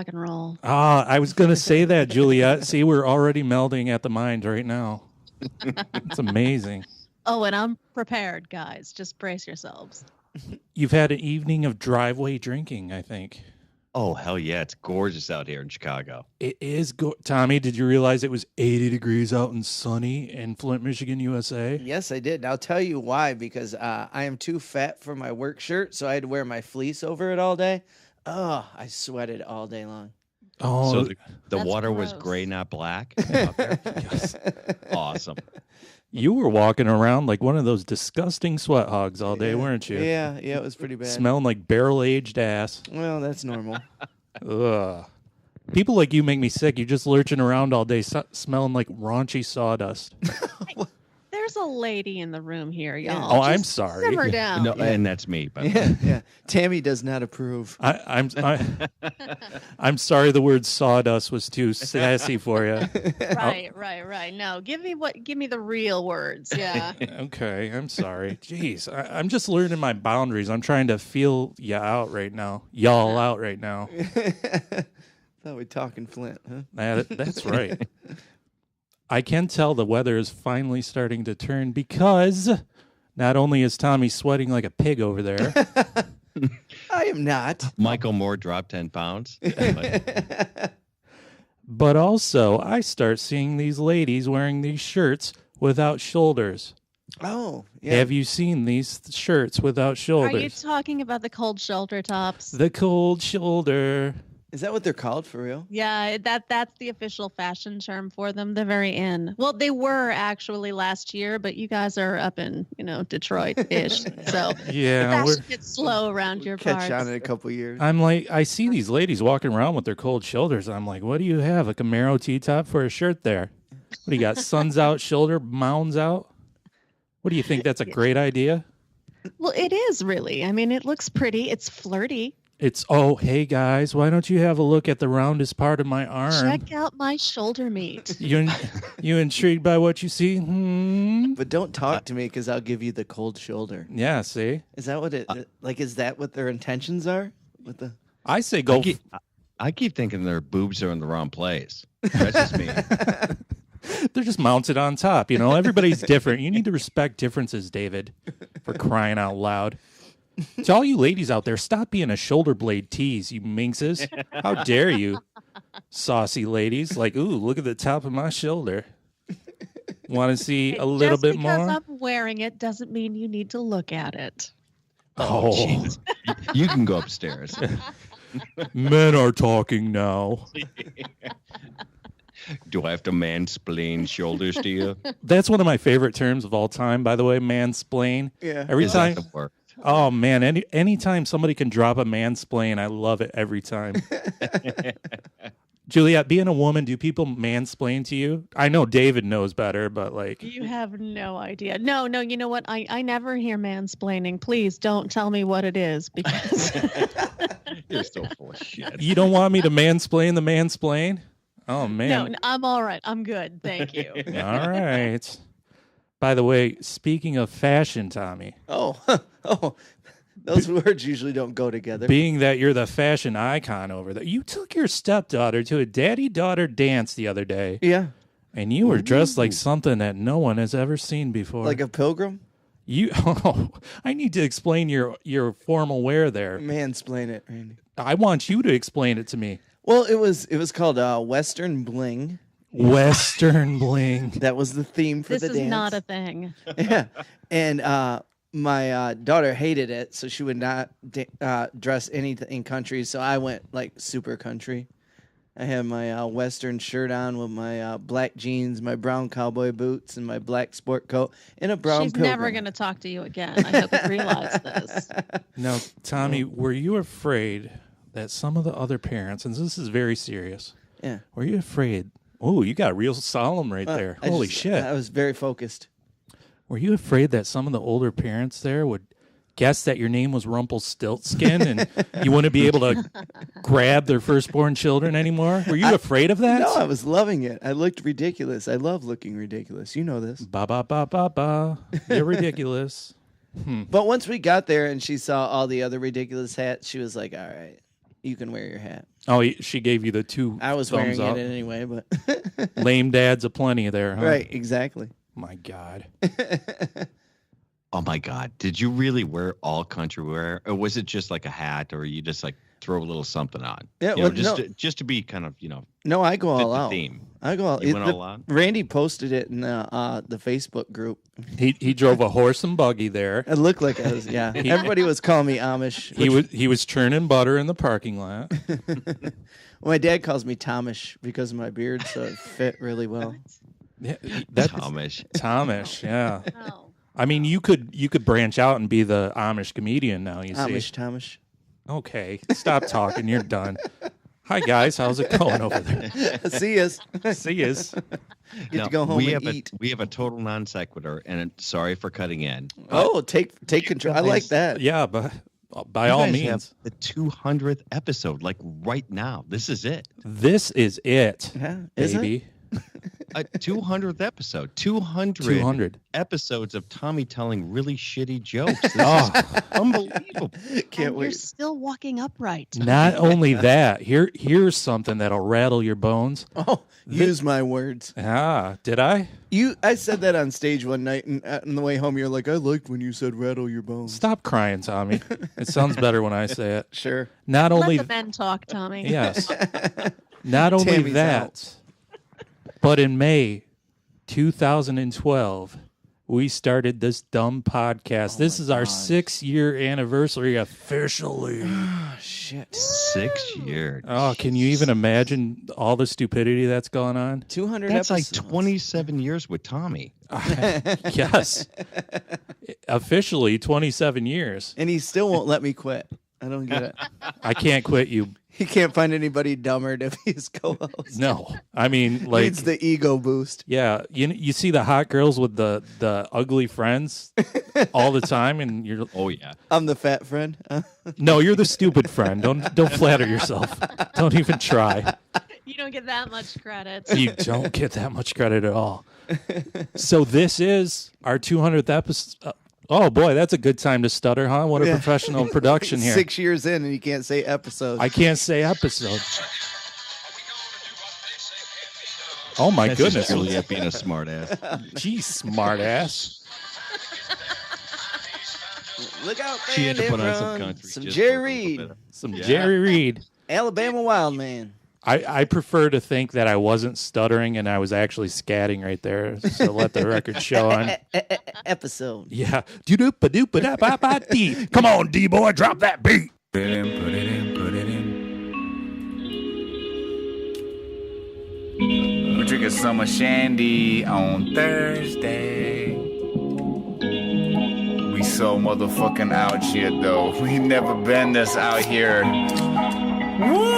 Rock and roll. Ah, I was going to say that, Juliet. See, we're already melding at the mind right now. It's amazing. Oh, and I'm prepared, guys. Just brace yourselves. You've had an evening of driveway drinking, I think. Oh, hell yeah. It's gorgeous out here in Chicago. It is Tommy, did you realize it was 80 degrees out and sunny in Flint, Michigan, USA? Yes, I did. And I'll tell you why, because I am too fat for my work shirt, so I had to wear my fleece over it all day. Oh, I sweated all day long. Oh, So the That's water was gross. gray, not black. Out there? Yes. Awesome. you were walking around like one of those disgusting sweat hogs all day, weren't you? Yeah, it was pretty bad. Smelling like barrel-aged ass. Well, that's normal. Ugh. People like you make me sick. You're just lurching around all day smelling like raunchy sawdust. There's a lady in the room here, y'all. Oh, I'm Just sorry. Simmer down. No, and that's me. By the way. Yeah. Tammy does not approve. I'm sorry the word sawdust was too sassy for you. Right. No, give me the real words. Yeah. Okay, I'm sorry. Jeez, I'm just learning my boundaries. I'm trying to feel y'all out right now. Thought we'd talking Flint, huh? That's right. I can tell the weather is finally starting to turn because not only is Tommy sweating like a pig over there, I am not. Michael Moore dropped 10 pounds. but also I start seeing these ladies wearing these shirts without shoulders. Oh, yeah. Have you seen these shirts without Are shoulders? you talking about the cold shoulder tops? The cold shoulder. Is that what they're called for real? Yeah, that's the official fashion term for them. They're very in. Well, they were actually last year, but you guys are up in, Detroit-ish. So Yeah, fashion gets slow around your Catch parts. on in a couple years. I'm like, I see these ladies walking around with their cold shoulders. I'm like, what do you have? A Camaro T-top for a shirt there? What do you got? Suns out, shoulder mounds out? What do you think? That's a great idea? Well, it is really. I mean, it looks pretty. It's flirty. It's, oh, hey guys, why don't you have a look at the roundest part of my arm? Check out my shoulder meat. You intrigued by what you see? But don't talk to me because I'll give you the cold shoulder. Yeah, see? Is that what is that what their intentions are? With the I say go. I keep thinking their boobs are in the wrong place. That's just me. They're just mounted on top. Everybody's different. You need to respect differences, David, for crying out loud. To all you ladies out there, stop being a shoulder blade tease, you minxes. How dare you? Saucy ladies. Like, ooh, look at the top of my shoulder. Want to see a little bit more? Just because I'm wearing it doesn't mean you need to look at it. Oh, Jesus. You can go upstairs. Men are talking now. Do I have to mansplain shoulders to you? That's one of my favorite terms of all time, by the way, mansplain. Yeah. Every Is time. that the word? Oh, man. Anytime somebody can drop a mansplain, I love it every time. Juliet, being a woman, do people mansplain to you? I know David knows better, but like... You have no idea. No, you know what? I never hear mansplaining. Please don't tell me what it is because... You're so full of shit. You don't want me to mansplain the mansplain? Oh, man. No, I'm all right. I'm good. Thank you. All right. By the way, speaking of fashion, Tommy, Oh, those words usually don't go together. being that you're the fashion icon over there, you took your stepdaughter to a daddy-daughter dance the other day, Yeah, and you were dressed like something that no one has ever seen before. like a pilgrim. I need to explain your formal wear there. Mansplain it, Randy. I want you to explain it to me. Well, it was called Western Bling. Western bling. That was the theme for This the is dance. not a thing. Yeah, and my daughter hated it, so she would not dress anything in country. So I went like super country. I had my Western shirt on with my black jeans, my brown cowboy boots, and my black sport coat, and a brown She's pilgrim. never going to talk to you again. I hope you realize this. Now, Tommy, were you afraid that some of the other parents, and this is very serious, Yeah. were you afraid? Oh, you got real solemn right there. Holy shit. I was very focused. Were you afraid that some of the older parents there would guess that your name was Rumpelstiltskin and you wouldn't be able to grab their firstborn children anymore? Were you afraid of that? No, I was loving it. I looked ridiculous. I love looking ridiculous. You know this. Ba ba ba ba ba. You're ridiculous. But once we got there and she saw all the other ridiculous hats, she was like, all right. you can wear your hat. Oh, she gave you the two I was thumbs wearing up. it anyway, but Lame dads aplenty there, huh? right, exactly. My God. Oh my God! Did you really wear all country wear, or was it just like a hat, or you just like throw a little something on? Yeah, You know, well, just to be kind of No, I go fit all the out. theme. I go all. You went all out? Randy posted it in the Facebook group. He drove a horse and buggy there. It looked like I was. Yeah, everybody was calling me Amish. He was churning butter in the parking lot. Well, my dad calls me Tomish because of my beard, so it fit really well. Yeah, that's Amish. yeah. Oh. I mean, you could branch out and be the Amish comedian now. You Amish, see? Tomish. Okay, stop talking. You're done. Hi guys, how's it going over there? See us. See yous. Get to go home and eat. We have a total non sequitur, and sorry for cutting in. Oh, take control. I like that. Yeah, but by You all guys means, have the 200th episode, like right now. This is it. this is it, Yeah, is it? baby. 200th episode. 200 episodes of Tommy telling really shitty jokes. This Oh, is unbelievable. Can't And you're wait. still walking upright. not only that. Here's something that'll rattle your bones. Oh, use my words. Ah, did I? I said that on stage one night, and on the way home, you're like, I liked when you said rattle your bones. Stop crying, Tommy. It sounds better when I say it. Sure. Not only Let the men talk, Tommy. yes. Not only Tammy's that, out. but in May 2012, we started this dumb podcast. This is our 6-year anniversary officially. Oh, shit. 6 years. Oh, can you even imagine all the stupidity that's going on? 200 That's like episodes. 27 years with Tommy. Yes. Officially 27 years. And he still won't let me quit. I don't get it. I can't quit you. He can't find anybody dumber to be his co-host. No. I mean, like, Needs the ego boost. yeah, you see the hot girls with the ugly friends all the time, and you're Oh, yeah. I'm the fat friend. no, you're the stupid friend. Don't flatter yourself. Don't even try. You don't get that much credit. You don't get that much credit at all. So this is our 200th episode. Oh boy, that's a good time to stutter, huh? What a Yeah. professional production here. 6 years in, and you can't say episode. I can't say episode. Oh my That's goodness. just Juliet being a smartass. Geez, smart ass. Look out, She had to put on some Run. country. Some just Jerry for a little Reed, bit. Some Yeah. Jerry Reed. Alabama Wild Man. I prefer to think that I wasn't stuttering and I was actually scatting right there. So let the record show on. Episode. Yeah. Do-do-ba-do-ba-da-ba-ba-dee. Come on, D-boy, drop that beat. Put it in, put it in, put it in. We're drinking summer shandy on Thursday. We so motherfucking out here though. We never been this out here. Woo!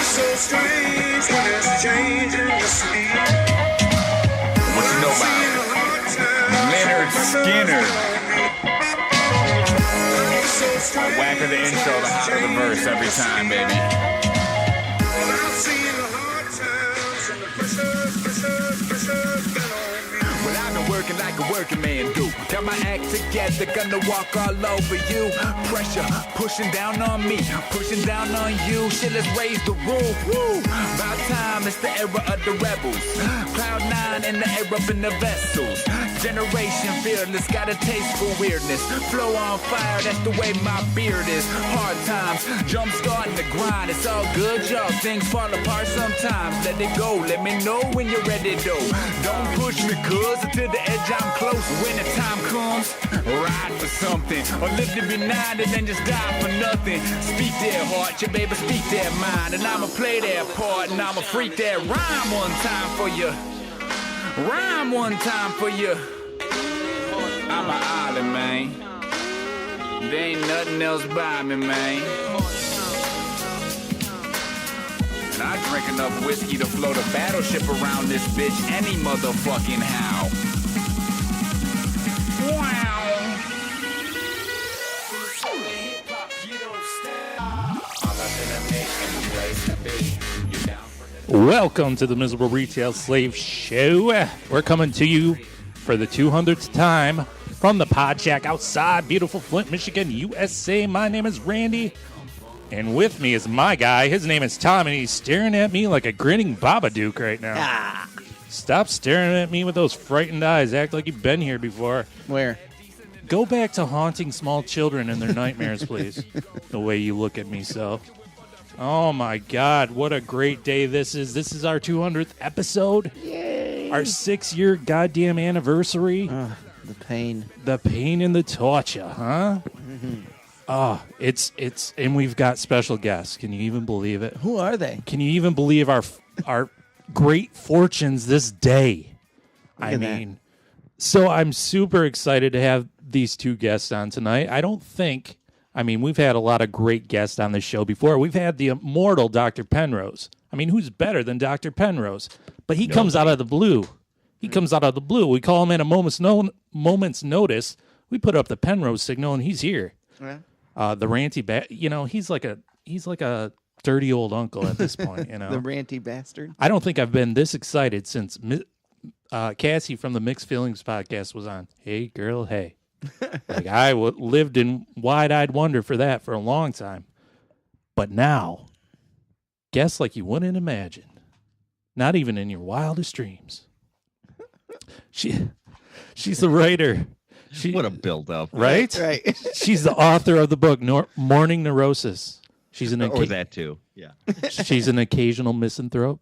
So strange when it's changing the sleep. What you know about Leonard Skinner? The whacker the intro, the hotter the verse every time, baby. I've seen the hard times and the pressure been on me. Well, I've been working like a working man do. Got my act together, gonna walk all over you. Pressure pushing down on me, pushing down on you. Shit, let's raise the roof. Woo! About time, it's the era of the rebels. Cloud 9 in the air up in the vessels. Generation fearless, got a taste for weirdness. Flow on fire, that's the way my beard is. Hard times, jump starting the grind. It's all good, y'all. Things fall apart sometimes. Let it go, let me know when you're ready, though. Don't push me, cuz until the edge I'm close. When the time comes, ride for something. Or live to be 90 and then just die for nothing. Speak their heart, your baby, speak their mind. And I'ma play their part, and I'ma freak that rhyme one time for you. Rhyme one time for you. I'm an island, man. There ain't nothing else by me, man. And I drink enough whiskey to float a battleship around this bitch any motherfucking how. Wow. Welcome to the Miserable Retail Slave Show. We're coming to you for the 200th time from the Pod Shack outside beautiful Flint, Michigan, USA. My name is Randy, and with me is my guy. His name is Tom, and he's staring at me like a grinning Babadook right now. Stop staring at me with those frightened eyes. Act like you've been here before. Where? Go back to haunting small children in their nightmares, please. The way you look at me so. Oh, my God. What a great day this is. This is our 200th episode. Yay. Our 6-year goddamn anniversary. The pain. The pain and the torture, huh? It's and we've got special guests. Can you even believe it? Who are they? Can you even believe our great fortunes this day? Look at that. So I'm super excited to have these two guests on tonight. We've had a lot of great guests on this show before. We've had the immortal Dr. Penrose. Who's better than Dr. Penrose? But he comes out of the blue. He comes out of the blue. We call him at a moment's notice. We put up the Penrose signal, and he's here. Yeah. The ranty he's like a dirty old uncle at this point. The ranty bastard. I don't think I've been this excited since Cassie from the Mixed Feelings podcast was on. Hey, girl, hey. I lived in wide-eyed wonder for that for a long time. But now, guess like you wouldn't imagine. Not even in your wildest dreams. She's the writer. What a build-up. Right? Right. She's the author of the book, Morning Neurosis. Or that too, yeah. She's an occasional misanthrope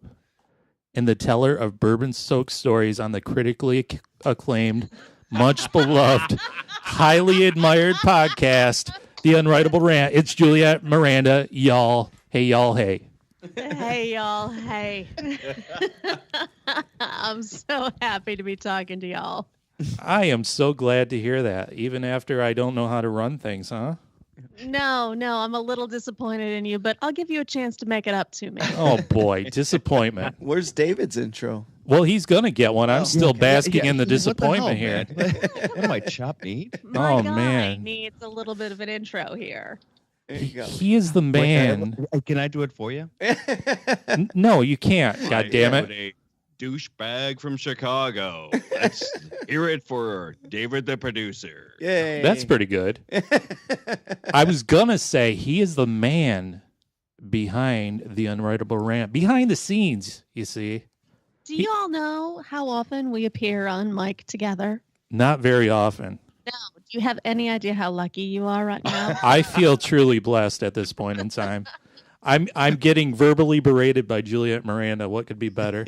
and the teller of bourbon-soaked stories on the critically acclaimed, much beloved, highly admired podcast, The Unwritable Rant. It's Juliet Miranda, y'all. Hey, y'all, hey. Hey, y'all. Hey. I'm so happy to be talking to y'all. I am so glad to hear that, even after I don't know how to run things, huh? No, I'm a little disappointed in you, but I'll give you a chance to make it up to me. Oh, boy, disappointment. Where's David's intro? Well, he's going to get one. I'm still basking in the What the disappointment hell, here. man? What am I, chopped meat? My guy man. needs a little bit of an intro here. There you go. He is the man. Can I do it for you? No, you can't. God damn it. A douchebag from Chicago. Let's hear it for David the producer. Yay. That's pretty good. I was going to say he is the man behind the Unwritable Rant. Behind the scenes, you see. Do you all know how often we appear on mic together? Not very often. No. Do you have any idea how lucky you are right now? I feel truly blessed at this point in time. I'm getting verbally berated by Juliet Miranda. What could be better?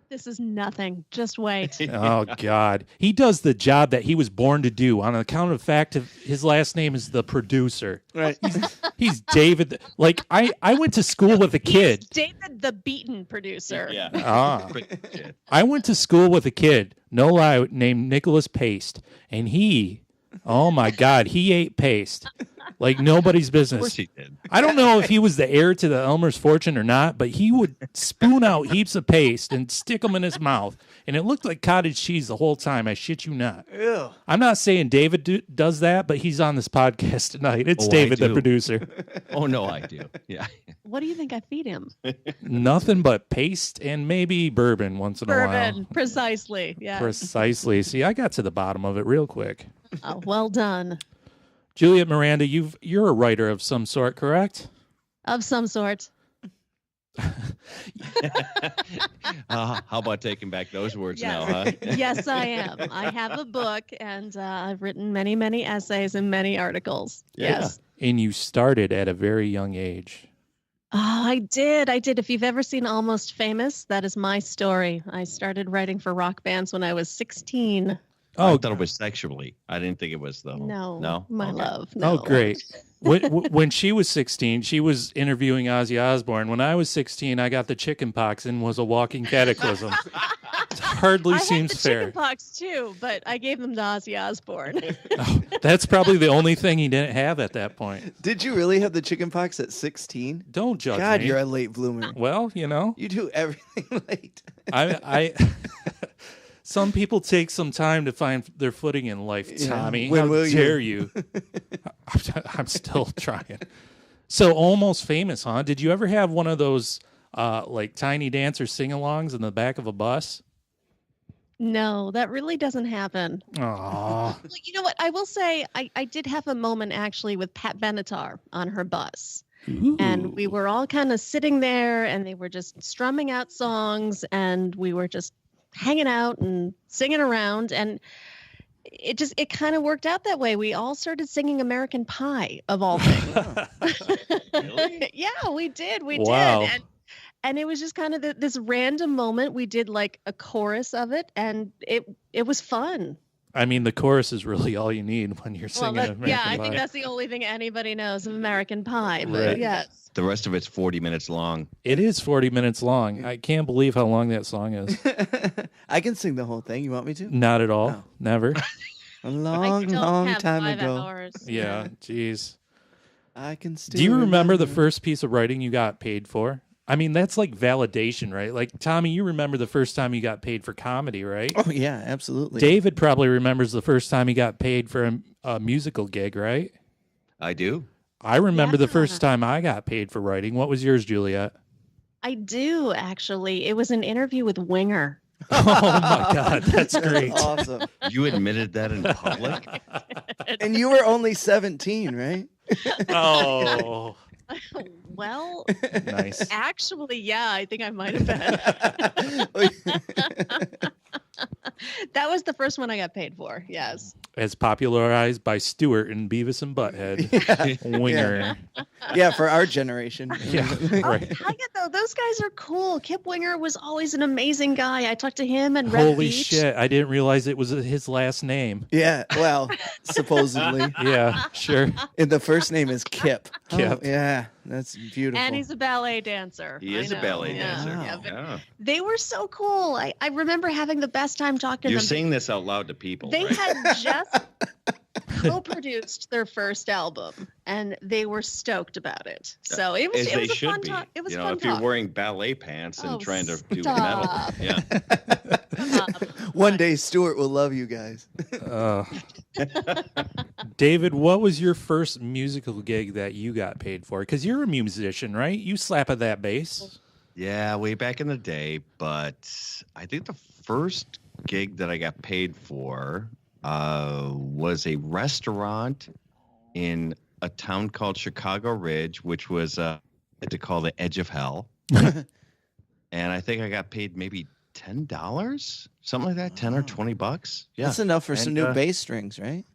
This is nothing. Just wait. Oh, God. He does the job that he was born to do on account of the fact of his last name is the producer. Right. He's David. Like, I went to school with a kid. David the Beaten producer. Yeah. I went to school with a kid, no lie, named Nicholas Paste. And he, oh, my God, he ate paste. Like nobody's business. Of course he did. I don't know if he was the heir to the Elmer's fortune or not, but he would spoon out heaps of paste and stick them in his mouth. And it looked like cottage cheese the whole time. I shit you not. Ew. I'm not saying David does that, but he's on this podcast tonight. It's David, the producer. Oh, no, I do. Yeah. What do you think I feed him? Nothing but paste and maybe bourbon once in a while. Bourbon, precisely. Yeah. Precisely. See, I got to the bottom of it real quick. Oh, well done. Juliet Miranda, you're a writer of some sort, correct? Of some sort. How about taking back those words Yes. now, huh? Yes, I am. I have a book, and I've written many, many essays and many articles. Yeah. Yes. And you started at a very young age. Oh, I did. If you've ever seen Almost Famous, that is my story. I started writing for rock bands when I was 16. I thought it was sexually. I didn't think it was though. No, my Okay. love. No. Oh, great. When she was 16, she was interviewing Ozzy Osbourne. When I was 16, I got the chicken pox and was a walking cataclysm. It hardly seems I had the fair. chicken pox too, but I gave them to Ozzy Osbourne. Oh, that's probably the only thing he didn't have at that point. Did you really have the chicken pox at 16? Don't judge God, me. you're a late bloomer. Well, you know, You do everything late. I some people take some time to find their footing in life, Yeah. Tommy. When How will you? dare you? I'm still trying. So Almost Famous, huh? Did you ever have one of those like Tiny Dancer sing-alongs in the back of a bus? No, that really doesn't happen. Aw. Well, you know what? I will say I did have a moment actually with Pat Benatar on her bus. And we were all kind of sitting there and they were just strumming out songs and we were just hanging out and singing around. And it kind of worked out that way. We all started singing American Pie of all things. Really? Yeah, we did. We Wow. did. And it was just kind of this random moment. We did like a chorus of it and it was fun. I mean, the chorus is really all you need when you're Well, singing American yeah, I Pie. think that's the only thing anybody knows of American Pie. But Right. yes. The rest of it's 40 minutes long. It is 40 minutes long. I can't believe how long that song is. I can sing the whole thing. You want me to? Not at all. No. Never. A I long, don't long have time 5 ago. hours. Yeah, jeez. I can still. Do you remember the first piece of writing you got paid for? I mean, that's like validation, right? Like, Tommy, you remember the first time you got paid for comedy, right? Oh yeah, absolutely. David probably remembers the first time he got paid for a musical gig, right? I do. I remember the Yeah. first time I got paid for writing. What was yours, Juliet? I do actually. It was an interview with Winger. Oh my God, that's great. Awesome. You admitted that in public? And you were only 17, right? Oh, Well, nice. actually, yeah, I think I might have been. That was the first one I got paid for. Yes. As popularized by Stewart and Beavis and Butthead. Winger. Yeah, for our generation. Yeah, right. Hell yeah, though. Those guys are cool. Kip Winger was always an amazing guy. I talked to him and Red Holy Beach. shit, I didn't realize it was his last name. Yeah, well, supposedly. Yeah, sure. And the first name is Kip. Kip. Oh, yeah, that's beautiful. And he's a ballet dancer. He is I a know. ballet Yeah, dancer. yeah, but Yeah. they were so cool. I remember having the best time talking to You're them. saying this out loud to people, They right? had just co-produced their first album, and they were stoked about it. So it was As it they was a should fun be. talk. It was You know, fun if you're talk. wearing ballet pants and Oh, trying to do stop. metal. Yeah. One day Stuart will love you guys. David, what was your first musical gig that you got paid for? Because you're a musician, right? You slap at that bass. Yeah, way back in the day. But I think the first gig that I got paid for was a restaurant in a town called Chicago Ridge, which was to call the Edge of Hell. And I think I got paid maybe $10, something like that, 10 or $20. Yeah. That's enough for some And, new bass strings, right?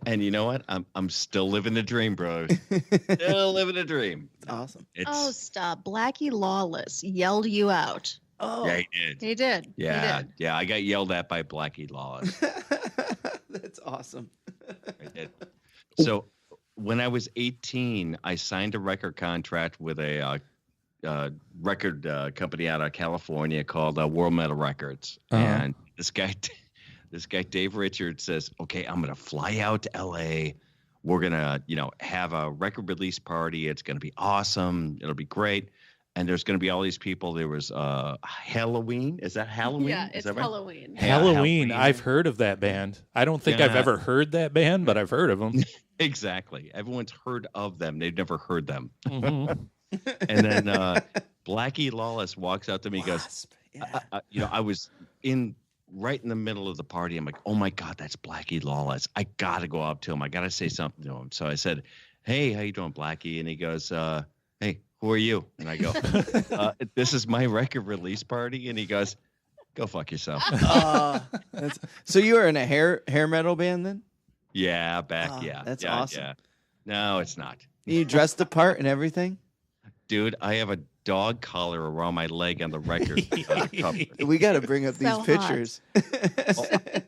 And you know what? I'm still living the dream, bro. Still living the dream. Awesome. It's Oh, stop! Blackie Lawless yelled you out. Oh, yeah, he did. He did. Yeah, He did. yeah. I got yelled at by Blackie Lawless. that's awesome. I did. So when I was 18, I signed a record contract with a record company out of California called World Metal Records. Uh-huh. And this guy Dave Richards says, "Okay, I'm gonna fly out to LA. We're gonna, have a record release party. It's gonna be awesome. It'll be great. And there's gonna be all these people. There was Halloween. Is that Halloween? Yeah, Is it's that right? Halloween. Yeah, Halloween. I've heard of that band. I don't think I've Yeah. ever heard that band, but I've heard of them. Exactly. Everyone's heard of them. They've never heard them. Mhm. And then Blackie Lawless walks out to me. He goes, Wasp. Yeah. I was right in the middle of the party. I'm like, oh my God, that's Blackie Lawless. I got to go up to him. I got to say something to him. So I said, hey, how you doing, Blackie? And he goes, hey, who are you? And I go, this is my record release party. And he goes, go fuck yourself. So you were in a hair metal band then? Yeah, Oh, yeah. that's yeah, awesome. Yeah. No, it's not. You dressed the part and everything? Dude, I have a dog collar around my leg on the record cover. We got to bring up these So hot. pictures.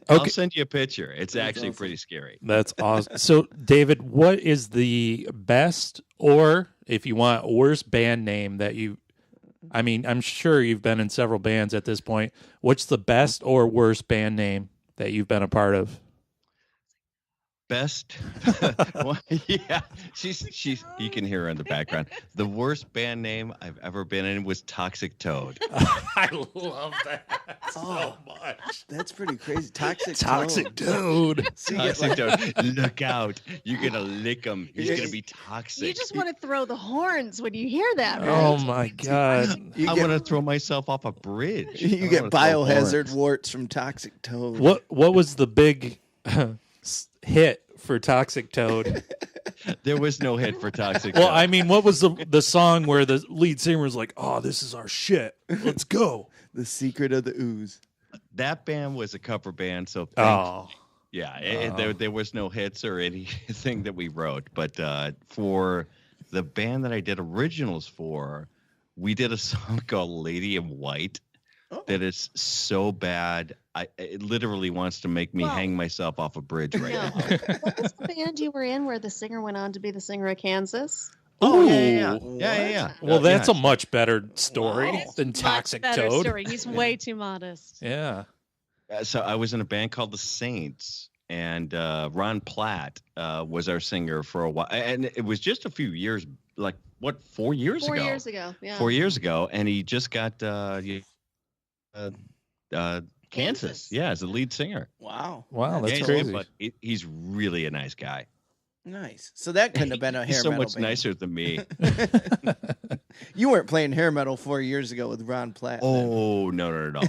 I'll Okay. send you a picture. It's actually awesome. pretty scary. That's awesome. So, David, what is the best, or if you want, worst band name that you? I mean, I'm sure you've been in several bands at this point. What's the best or worst band name that you've been a part of? best. Well, yeah, she's. You can hear her in the background. The worst band name I've ever been in was Toxic Toad. I love that so much. That's pretty crazy. Toxic Toad. So you get, Toxic Toad. Look out! You're gonna lick him. He's gonna be toxic. You just want to throw the horns when you hear that, right? Oh my god. You I get- want to throw myself off a bridge. you I get wanna throw biohazard horns. warts from Toxic Toad. What was the big hit for Toxic Toad? There was no hit for Toxic Well, Toad. I mean, what was the song where the lead singer was like, "Oh, this is our shit. Let's go." The Secret of the Ooze. That band was a cover band, so Oh. yeah, there was no hits or anything that we wrote. But for the band that I did originals for, we did a song called "Lady in White." That is so bad. It literally wants to make me Well, hang myself off a bridge right No. now. What was the band you were in where the singer went on to be the singer of Kansas? Oh Ooh. yeah. Well, that's yeah. a much better story It is than much Toxic better Toad. story. He's way too modest. Yeah. So I was in a band called the Saints, and Ron Platt was our singer for a while, and it was just a few years, like what, 4 years 4 ago? years ago, yeah. 4 years ago, and he just got Kansas, yeah, as the lead singer. Wow. Wow, that's Yeah, crazy. But he's really a nice guy. Nice. So that couldn't have been a hair He's so metal much band. nicer than me. You weren't playing hair metal 4 years ago with Ron Platt. then. Oh no, no.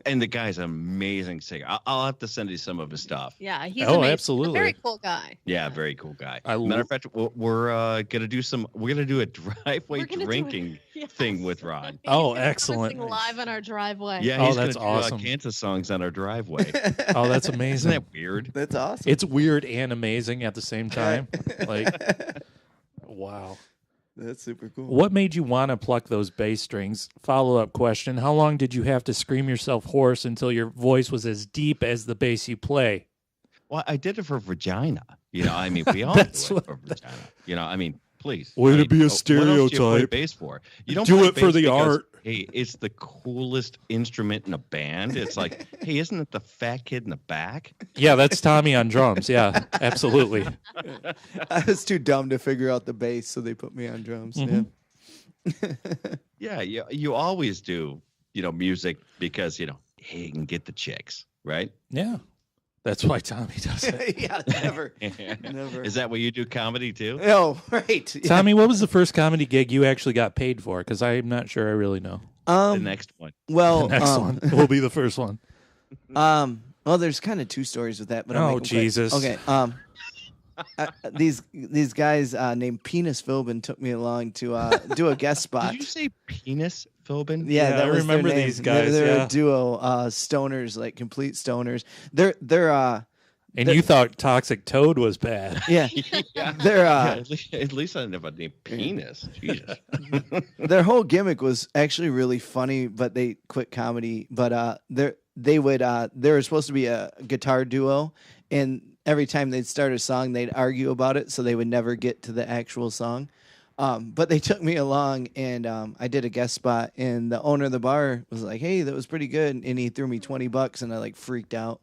And the guy's an amazing singer. I'll have to send you some of his stuff. Yeah, he's Oh, amazing. absolutely. A very cool guy. Yeah, very cool guy. I Matter lo- of fact, we're gonna do some. We're gonna do a driveway We're gonna do drinking Yes. thing with Ron. He's Oh, gonna come and excellent. sing live on our driveway. Yeah, Oh, he's that's gonna do awesome. Kansas songs on our driveway. Oh, that's Isn't amazing. that weird? That's awesome. It's weird and amazing at the same time. Like, wow. That's super cool. What made you want to pluck those bass strings? Follow-up question. How long did you have to scream yourself hoarse until your voice was as deep as the bass you play? Well, I did it for vagina. I mean, we all do it That's for what- vagina. I mean, please. Way I to mean, be a what else do you play stereotype. bass for? You don't Do play it for bass the because, art. Hey, it's the coolest instrument in a band. It's like, hey, isn't it the fat kid in the back? Yeah, that's Tommy on drums. Yeah, absolutely. I was too dumb to figure out the bass, so they put me on drums. Mhm. Yeah, you always do, music because, hey, you can get the chicks, right? Yeah, that's why Tommy does it. Yeah, never. Never. Is that what you do, comedy too? Oh, right. Yeah. Tommy, what was the first comedy gig you actually got paid for? Because I'm not sure I really know. The next one. Well, The next one will be the first one. Well, there's kind of two stories with that, but I'll Oh, make 'em quick. Jesus. Okay. These guys named Penis Philbin took me along to do a guest spot. Did you say penis, Philbin? Yeah, Yeah, that I was remember their name. these guys, They're yeah. a duo, stoners, like complete stoners. They're And you thought Toxic Toad was bad. yeah, Yeah. they're At least I never named penis. Jesus. their whole gimmick was actually really funny, but they quit comedy. But they were supposed to be a guitar duo, and every time they'd start a song, they'd argue about it, so they would never get to the actual song. But they took me along, and I did a guest spot, and the owner of the bar was like, "Hey, that was pretty good," and he threw me $20, and I like freaked out.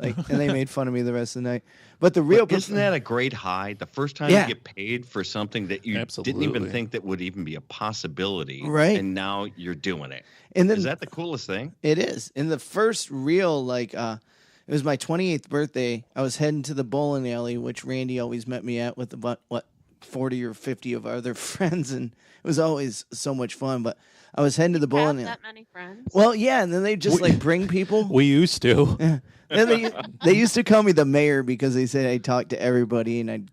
And they made fun of me the rest of the night. But the real Isn't that a great high? The first time Yeah. you get paid for something that you didn't Absolutely. even think that would even be a possibility, Right. And now you're doing it. and then Is that the coolest thing? it is. In the first real, it was my 28th birthday. I was heading to the bowling alley, which Randy always met me at with about 40 or 50 of our other friends, and it was always so much fun. But I was heading to the Have bowling alley. that many friends? Well, yeah, and then they just bring people. We used to. And they used to call me the mayor because they said I talked to everybody and I'd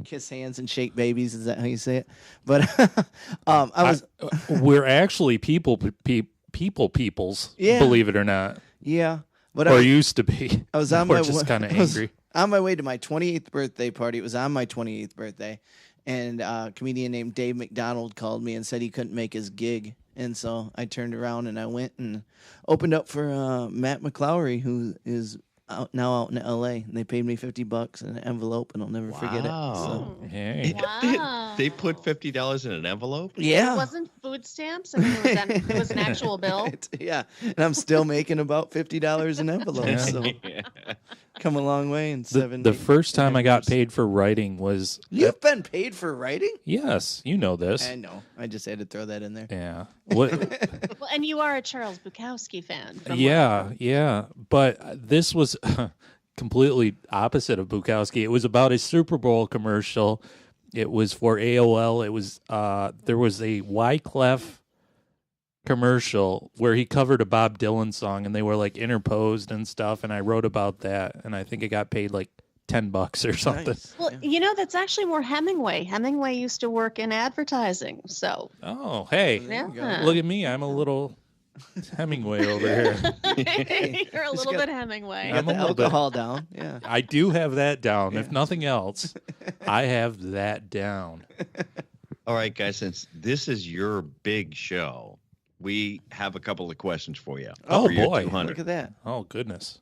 kiss hands and shake babies. Is that how you say it? But I was We're actually peoples. Yeah. Believe it or not, yeah. But or used to be. I was on Or my just kind of I was angry. on my way to my 28th birthday party. It was on my 28th birthday, and a comedian named Dave McDonald called me and said he couldn't make his gig, and so I turned around and I went and opened up for Matt McClowry, who is out in L.A. and they paid me $50 in an envelope, and I'll never forget it. So, Wow. Hey. Wow. They put $50 in an envelope? yeah, It wasn't food stamps. I mean, it was an actual bill. yeah, and I'm still making about $50 in envelopes. So come a long way in The first time I got paid for writing was You've been paid for writing? yes, you know this. I know. I just had to throw that in there. Yeah. What? Well, and you are a Charles Bukowski fan. from Yeah. But this was completely opposite of Bukowski. It was about a Super Bowl commercial. It was for AOL. It was there was a Wyclef commercial where he covered a Bob Dylan song, and they were like interposed and stuff. And I wrote about that, and I think I got paid like $10 or something. Nice. Well, that's actually more Hemingway. Hemingway used to work in advertising, so Oh, hey, yeah. look at me! I'm a little Hemingway over here. You're a little got- bit Hemingway. I'm Got a the little bit- alcohol down. Yeah. I do have that down. If nothing else, I have that down. All right, guys, since this is your big show, we have a couple of questions for you. Oh, for your boy. 200. Look at that. Oh goodness.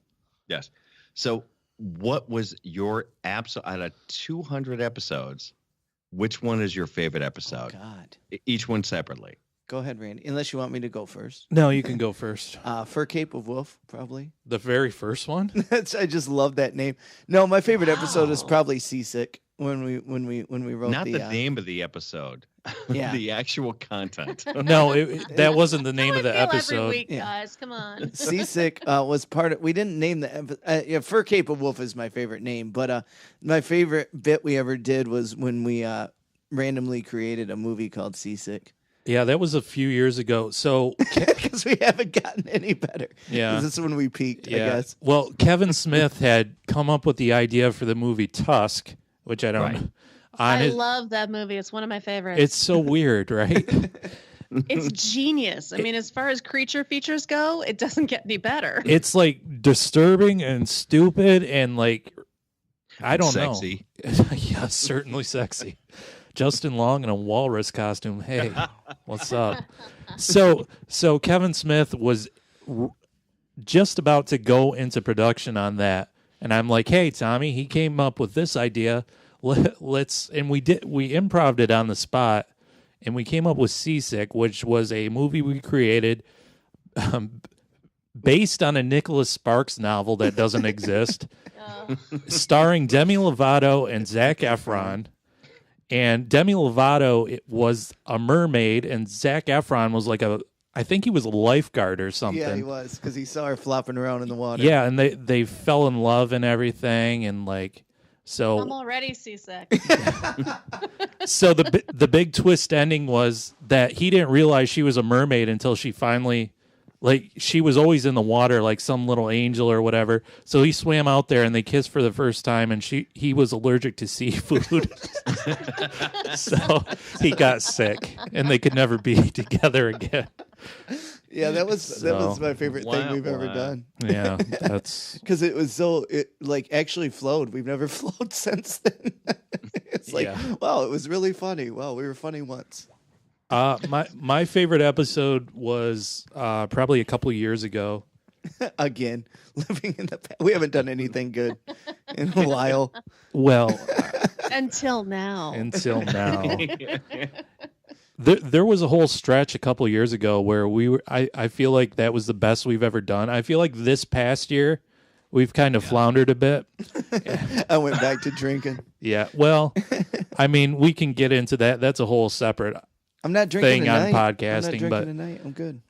Yes. So, what was your out of 200 episodes? Which one is your favorite Oh, episode? God. Each one separately. Go ahead, Randy. Unless you want me to go first. No, you can go first. Fur Cape of Wolf, probably. The very first one. I just love that name. No, my favorite episode is probably Seasick when we wrote Not the the name of the episode. Yeah. The actual content. No, that wasn't the name How of I the feel episode. every week, Yeah. guys. Come on. Seasick was part of. We didn't name the yeah, Fur Cape of Wolf is my favorite name, but my favorite bit we ever did was when we randomly created a movie called Seasick Yeah, that was a few years ago. So because we haven't gotten any better. Yeah. 'Cause this is when we peaked. I guess. Well, Kevin Smith had come up with the idea for the movie Tusk, which I don't Right. know. I love that movie. It's one of my favorites. It's so weird, right? It's genius. I mean, as far as creature features go, it doesn't get any better. It's like disturbing and stupid and like I don't Sexy. know. Yeah, certainly sexy. Justin Long in a walrus costume. Hey, what's up? So Kevin Smith was just about to go into production on that, and I'm like, "Hey, Tommy, he came up with this idea. Let's." And we improv it on the spot, and we came up with Seasick, which was a movie we created based on a Nicholas Sparks novel that doesn't exist, starring Demi Lovato and Zac Efron. And Demi Lovato was a mermaid, and Zac Efron was like I think he was a lifeguard or something. Yeah, he was because he saw her flopping around in the water. Yeah, and they fell in love and everything, and like so. I'm already seasick. So the big twist ending was that he didn't realize she was a mermaid until she finally, like, she was always in the water like some little angel or whatever. So he swam out there and they kissed for the first time, and he was allergic to seafood. So he got sick and they could never be together again. Yeah, that was my favorite thing we've ever done. Yeah, that's Because it was it actually flowed. We've never flowed since then. It's like, Yeah. wow, it was really funny. Wow, we were funny once. my favorite episode was probably a couple years ago. Again, living in the past. We haven't done anything good in a while. Well, Until now. until now. There was a whole stretch a couple years ago where I feel like that was the best we've ever done. I feel like this past year we've kind of floundered a bit. I went back to drinking. Yeah. Well, I mean, we can get into that. That's a whole separate I'm not drinking thing on tonight. I'm podcasting, not drinking but tonight. I'm good.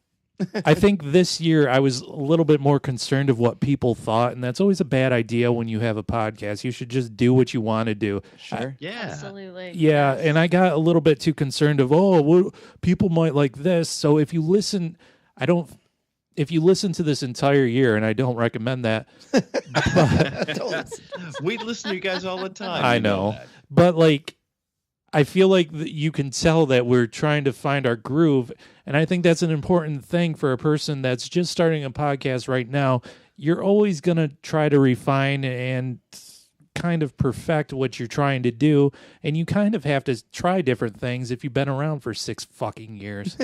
I think this year I was a little bit more concerned of what people thought, and that's always a bad idea when you have a podcast. You should just do what you want to do. Sure. Yeah. Absolutely. Yeah, and I got a little bit too concerned of people might like this. So if you listen, if you listen to this entire year, and I don't recommend that, We listen to you guys all the time. I You know, that. but like, I feel like you can tell that we're trying to find our groove, and I think that's an important thing for a person that's just starting a podcast right now. You're always gonna try to refine and kind of perfect what you're trying to do, and you kind of have to try different things if you've been around for 6 fucking years.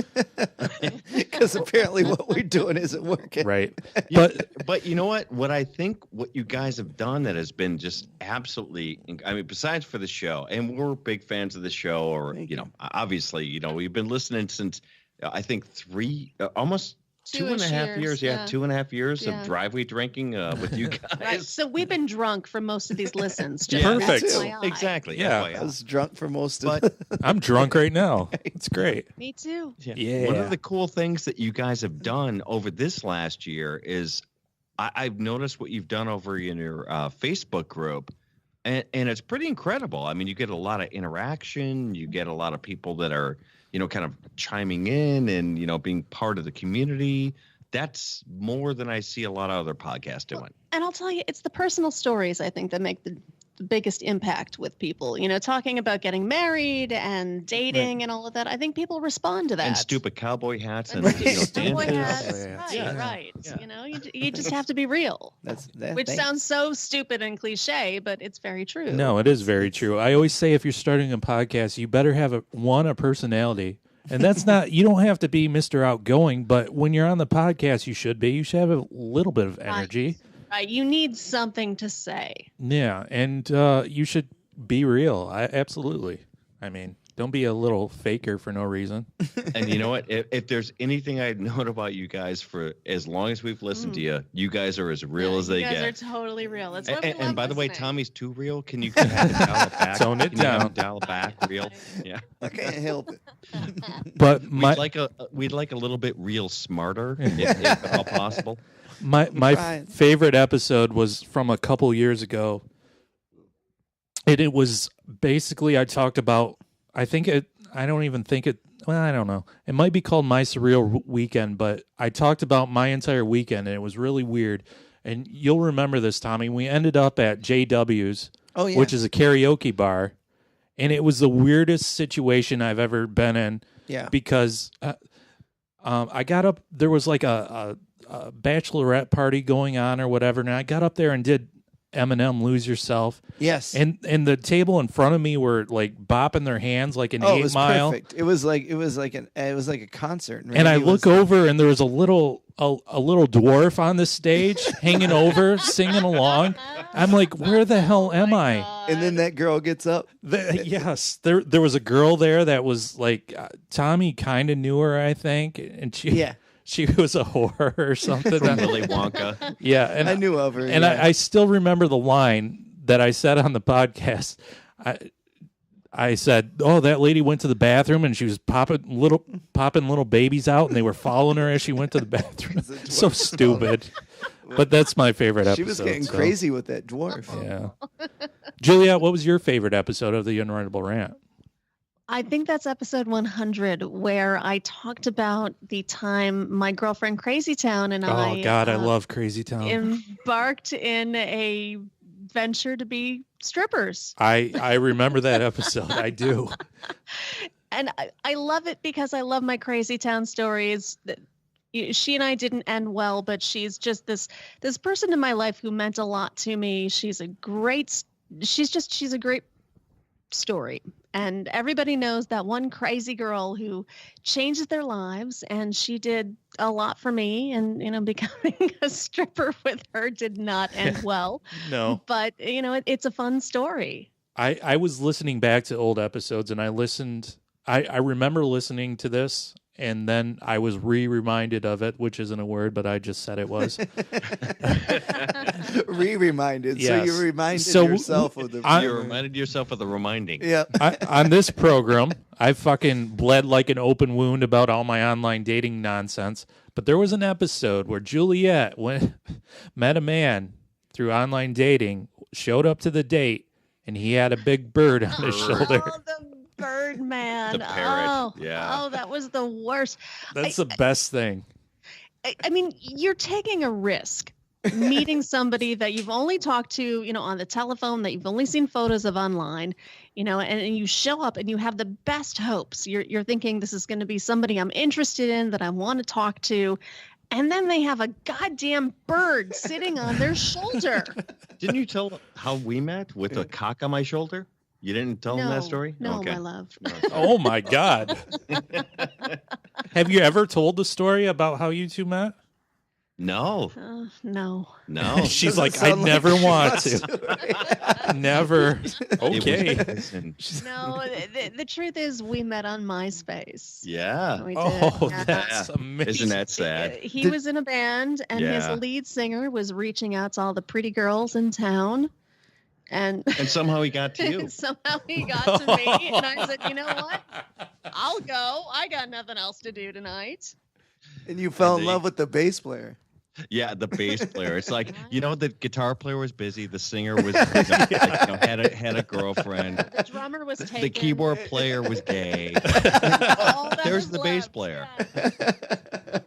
Because apparently what we're doing isn't working. Right. But you know what I think what you guys have done that has been just absolutely, I mean, besides for the show, and we're big fans of the show, or, obviously, we've been listening since, I think almost 2.5 years. Yeah, 2.5 years of driveway drinking with you guys. Right. So we've been drunk for most of these listens. Just Perfect. FYI. Exactly. Yeah. FYI. I was drunk for most of it. I'm drunk right now. It's great. Me too. Yeah. One of the cool things that you guys have done over this last year is I've noticed what you've done over in your Facebook group, and it's pretty incredible. I mean, you get a lot of interaction. You get a lot of people that are, kind of chiming in and, being part of the community. That's more than I see a lot of other podcasts doing. And I'll tell you, it's the personal stories, I think, that make the biggest impact with people. Talking about getting married and dating and all of that. I think people respond to that. And stupid cowboy hats and cowboy dances. hats. Yeah. Right. Yeah. You just have to be real. Which sounds so stupid and cliche, but it's very true. No, it is very true. I always say if you're starting a podcast, you better have a personality. And that's not, you don't have to be Mr. Outgoing, but when you're on the podcast, you should be. You should have a little bit of energy. Right. You need something to say. Yeah, and you should be real. Absolutely. I mean, don't be a little faker for no reason. And you know what? If there's anything I'd known about you guys for as long as we've listened to you guys are as real as they get. You guys are totally real. That's what and by the way, listening. Tommy's too real. Can you have it dial it back? Tone it Can you have down. it dial it back real. Yeah. I can't help it. But We'd like a little bit real smarter, if at all possible. My trying. favorite episode was from a couple years ago. And it was basically I talked about, I don't know. It might be called My Surreal Weekend, but I talked about my entire weekend, and it was really weird. And you'll remember this, Tommy. We ended up at JW's, which is a karaoke bar, and it was the weirdest situation I've ever been in. Yeah. Because I got up, there was like a bachelorette party going on or whatever, and I got up there and did Eminem Lose Yourself. Yes. And the table in front of me were like bopping their hands like an 8 it was Mile. perfect. It was like a concert. And I look over and there was a little dwarf on the stage hanging over, singing along. I'm like, where the hell am I? And then that girl gets up. Yes, there was a girl there that was like Tommy kind of knew her, I think, and she was a whore or something. From Willy Wonka. Yeah, and I knew of her. and I still remember the line that I said on the podcast. I said, "Oh, that lady went to the bathroom and she was popping little babies out, and they were following her as she went to the bathroom." So stupid, but that's my favorite episode. She was getting crazy with that dwarf. Yeah, Juliet, what was your favorite episode of the Unwritable Rant? I think that's episode 100, where I talked about the time my girlfriend Crazy Town and I. Oh God, I love Crazy Town. Embarked in a venture to be strippers. I remember that episode. I do. And I love it because I love my Crazy Town stories. She and I didn't end well, but she's just this person in my life who meant a lot to me. She's a great story. And everybody knows that one crazy girl who changes their lives, and she did a lot for me. And, becoming a stripper with her did not end well. No. But, it's a fun story. I was listening back to old episodes, and I remember listening to this, and then I was reminded of it, which isn't a word, but I just said it was. Reminded. Yes. So you reminded yourself of the. You reminded yourself of the reminding. Yeah. On this program, I fucking bled like an open wound about all my online dating nonsense. But there was an episode where Juliet met a man through online dating, showed up to the date, and he had a big bird on his shoulder. Oh, the Birdman. The parrot. Oh, Yeah. Oh, that was the worst. That's the best thing. I mean, you're taking a risk meeting somebody that you've only talked to, on the telephone, that you've only seen photos of online, and you show up and you have the best hopes. You're thinking this is going to be somebody I'm interested in, that I want to talk to. and then they have a goddamn bird sitting on their shoulder. Didn't you tell how we met with a cock on my shoulder? You didn't tell him that story? No, Okay. my love. Oh my God. Have you ever told the story about how you two met? No. No. No. She's like, I Sound like never a want trust to. Never. Okay. No, the truth is we met on MySpace. Yeah. We did. Oh, yeah. that's amazing. Isn't that sad? He was in a band, and Yeah. his lead singer was reaching out to all the pretty girls in town. And And somehow he got to you. somehow he got to me, and I said, you know what? I'll go. I got nothing else to do tonight. And you fell in love with the bass player. Yeah, the bass player. It's like, the guitar player was busy. The singer was had a girlfriend. The drummer was taken. The keyboard player was gay. All that There's was the bass left, player. Yeah.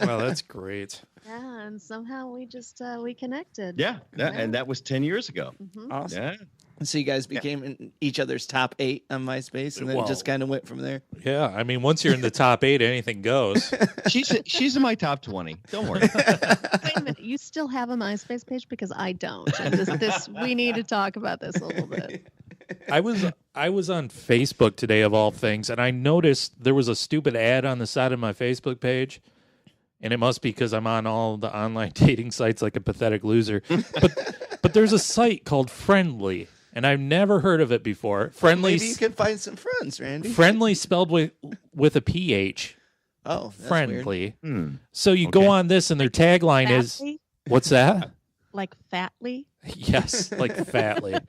Well, that's great. Yeah, and somehow we just we connected. Yeah, and that was 10 years ago. Mhm. Awesome. Yeah. So you guys became in each other's top 8 on MySpace, and then just kind of went from there. Yeah. I mean, once you're in the top 8, anything goes. She's in my top 20. Don't worry. Wait a minute, you still have a MySpace page because I don't. And this we need to talk about this a little bit. I was on Facebook today, of all things, and I noticed there was a stupid ad on the side of my Facebook page. And it must be because I'm on all the online dating sites like a pathetic loser. But there's a site called Friendly, and I've never heard of it before. Friendly, Maybe you can find some friends, Randy. Friendly spelled with a PH. Oh, that's Friendly. Hmm. So you go on this, and their tagline is, Fatly? what's that? Like fatly? Yes, like fatly. weird.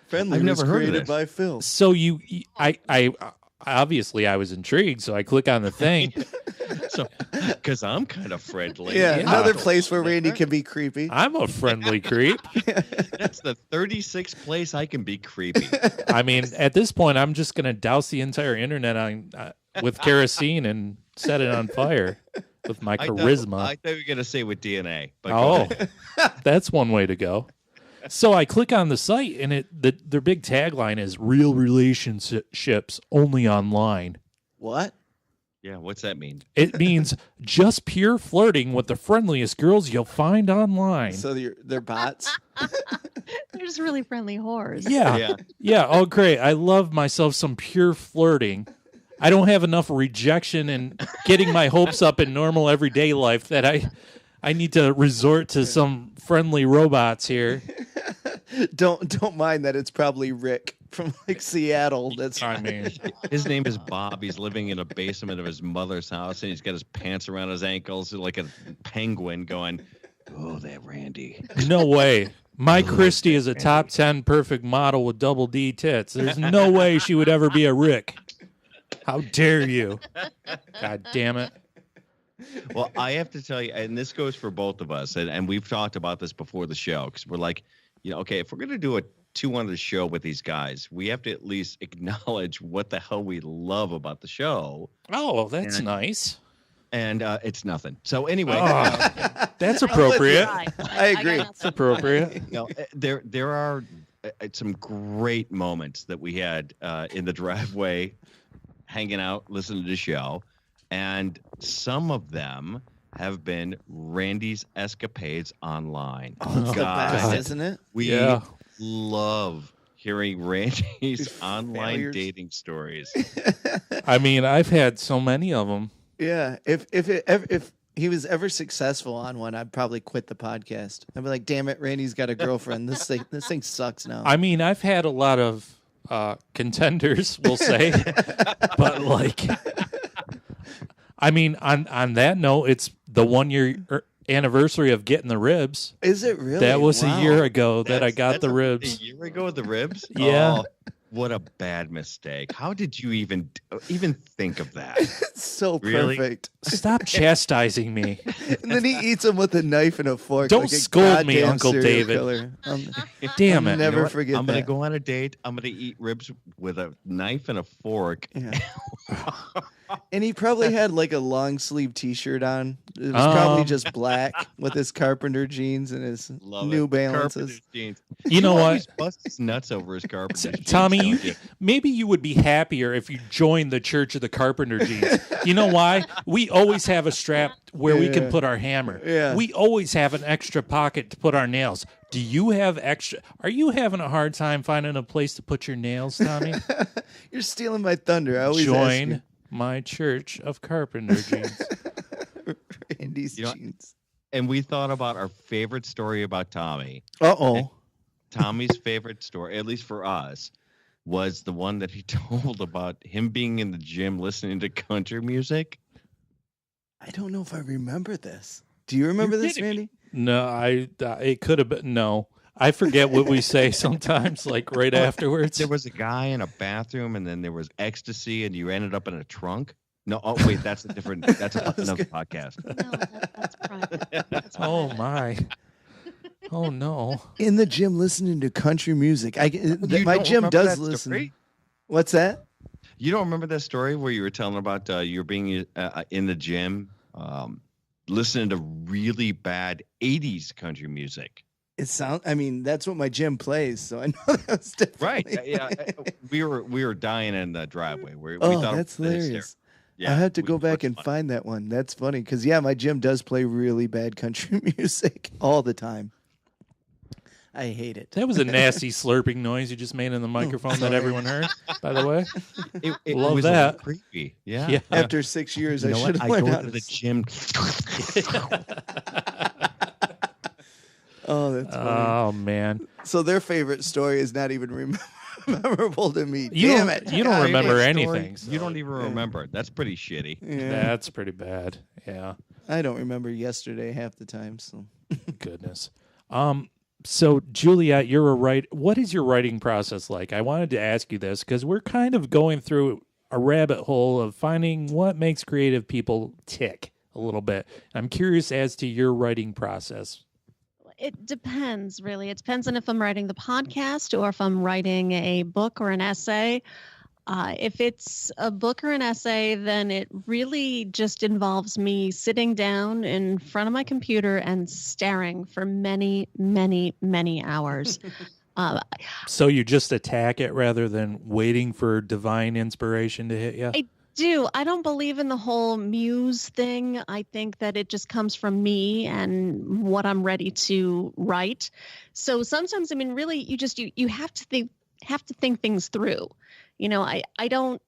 Friendly I've never was heard of created this. by Phil. So I obviously I was intrigued, so I click on the thing. So, because I'm kind of friendly. Yeah, Yeah. another place where Randy can be creepy. I'm a friendly creep. That's the 36th place I can be creepy. I mean, at this point, I'm just gonna douse the entire internet on with kerosene and set it on fire with my charisma. I thought you were going to say with DNA. But go Oh, ahead. that's one way to go. So I click on the site, and their big tagline is "Real relationships only online." What? Yeah, what's that mean? It means just pure flirting with the friendliest girls you'll find online. So they're bots? They're just really friendly whores. Yeah. Oh, great. I love myself some pure flirting. I don't have enough rejection and getting my hopes up in normal everyday life that I need to resort to some friendly robots here. Don't mind that it's probably Rick from like Seattle. That's I mean, His name is Bob. He's living in a basement of his mother's house, and he's got his pants around his ankles like a penguin going, oh, that Randy. no way. My Christie is a top 10 perfect model with double D tits. There's no way she would ever be a Rick. How dare you? God damn it. Well, I have to tell you, and this goes for both of us, and we've talked about this before the show, because we're like, okay, if we're going to do a 2 on the show with these guys, we have to at least acknowledge what the hell we love about the show. Oh, well, that's nice. And it's nothing. So anyway, Oh, that's appropriate. I agree. got It's nothing. appropriate. there are some great moments that we had in the driveway, hanging out, listening to the show, and some of them have been Randy's escapades online. Oh, it's the best, God. isn't it? We Yeah. love hearing Randy's online failures. dating stories. I mean, I've had so many of them. Yeah. If he was ever successful on one, I'd probably quit the podcast. I'd be like, damn it, Randy's got a girlfriend. This thing sucks now. I mean, I've had a lot of contenders, we'll say, but like, I mean, on that note, it's the 1 year anniversary of getting the ribs. Is it really? That was Wow. a year ago that I That's- got that's the a ribs. year ago, the ribs? Yeah. Oh, what a bad mistake. How did you even think of that? It's so Really? perfect. Stop chastising me. And then he eats them with a knife and a fork. Don't like a scold me, goddamn Uncle serial David. killer. Damn I'll it. never You know what? forget I'm going that. to go on a date. I'm going to eat ribs with a knife and a fork. Yeah. And he probably had like a long sleeve T-shirt on. It was probably just black with his carpenter jeans and his New Balances. Carpenter's jeans. You know what? always busts his nuts over his carpenter jeans. Tommy, don't you? maybe you would be happier if you joined the Church of the Carpenter Jeans. You know why? We always have a strap where we can put our hammer. Yeah. We always have an extra pocket to put our nails. Do you have extra? Are you having a hard time finding a place to put your nails, Tommy? You're stealing my thunder. I always ask Join you. my Church of Carpenter Jeans. Randy's You know- jeans. And we thought about our favorite story about Tommy. Uh-oh. Tommy's favorite story, at least for us, was the one that he told about him being in the gym listening to country music. I don't know if I remember this. Do you remember this, Randy? No, it could have been. No, I forget what we say sometimes, like right afterwards. There was a guy in a bathroom, and then there was ecstasy, and you ended up in a trunk. No, oh wait, that's a different. That's another podcast. No, that's private. That's Oh private. my. Oh no. In the gym listening to country music. My don't gym remember does that listen. story? What's that? You don't remember that story where you were telling about you were being in the gym, listening to really bad '80s country music. I mean, that's what my gym plays, so I know that was different. Right? Yeah. We were dying in the driveway. We Oh, thought that's it was hilarious. Yeah, I have to we- go back it and was fun. find that one. That's funny because my gym does play really bad country music all the time. I hate it. That was a nasty slurping noise you just made in the microphone that everyone heard, by the way. It Love was that. a little creepy. Yeah. Yeah. After 6 years, You know I what? should have I learned go how to to the gym. Oh, that's funny. Oh man. So their favorite story is not even memorable to me. You Damn don't- it. you don't God. remember Story, anything, so- You don't even remember it. That's pretty shitty. Yeah. That's pretty bad. Yeah. I don't remember yesterday half the time. So Goodness. So Juliet, you're a writer. What is your writing process like? I wanted to ask you this because we're kind of going through a rabbit hole of finding what makes creative people tick a little bit. I'm curious as to your writing process. It depends, really. It depends on if I'm writing the podcast or if I'm writing a book or an essay. If it's a book or an essay, then it really just involves me sitting down in front of my computer and staring for many, many, many hours. So you just attack it rather than waiting for divine inspiration to hit you? I don't believe in the whole muse thing. I think that it just comes from me and what I'm ready to write. So sometimes, I mean, really, you have to think things through. You know, I don't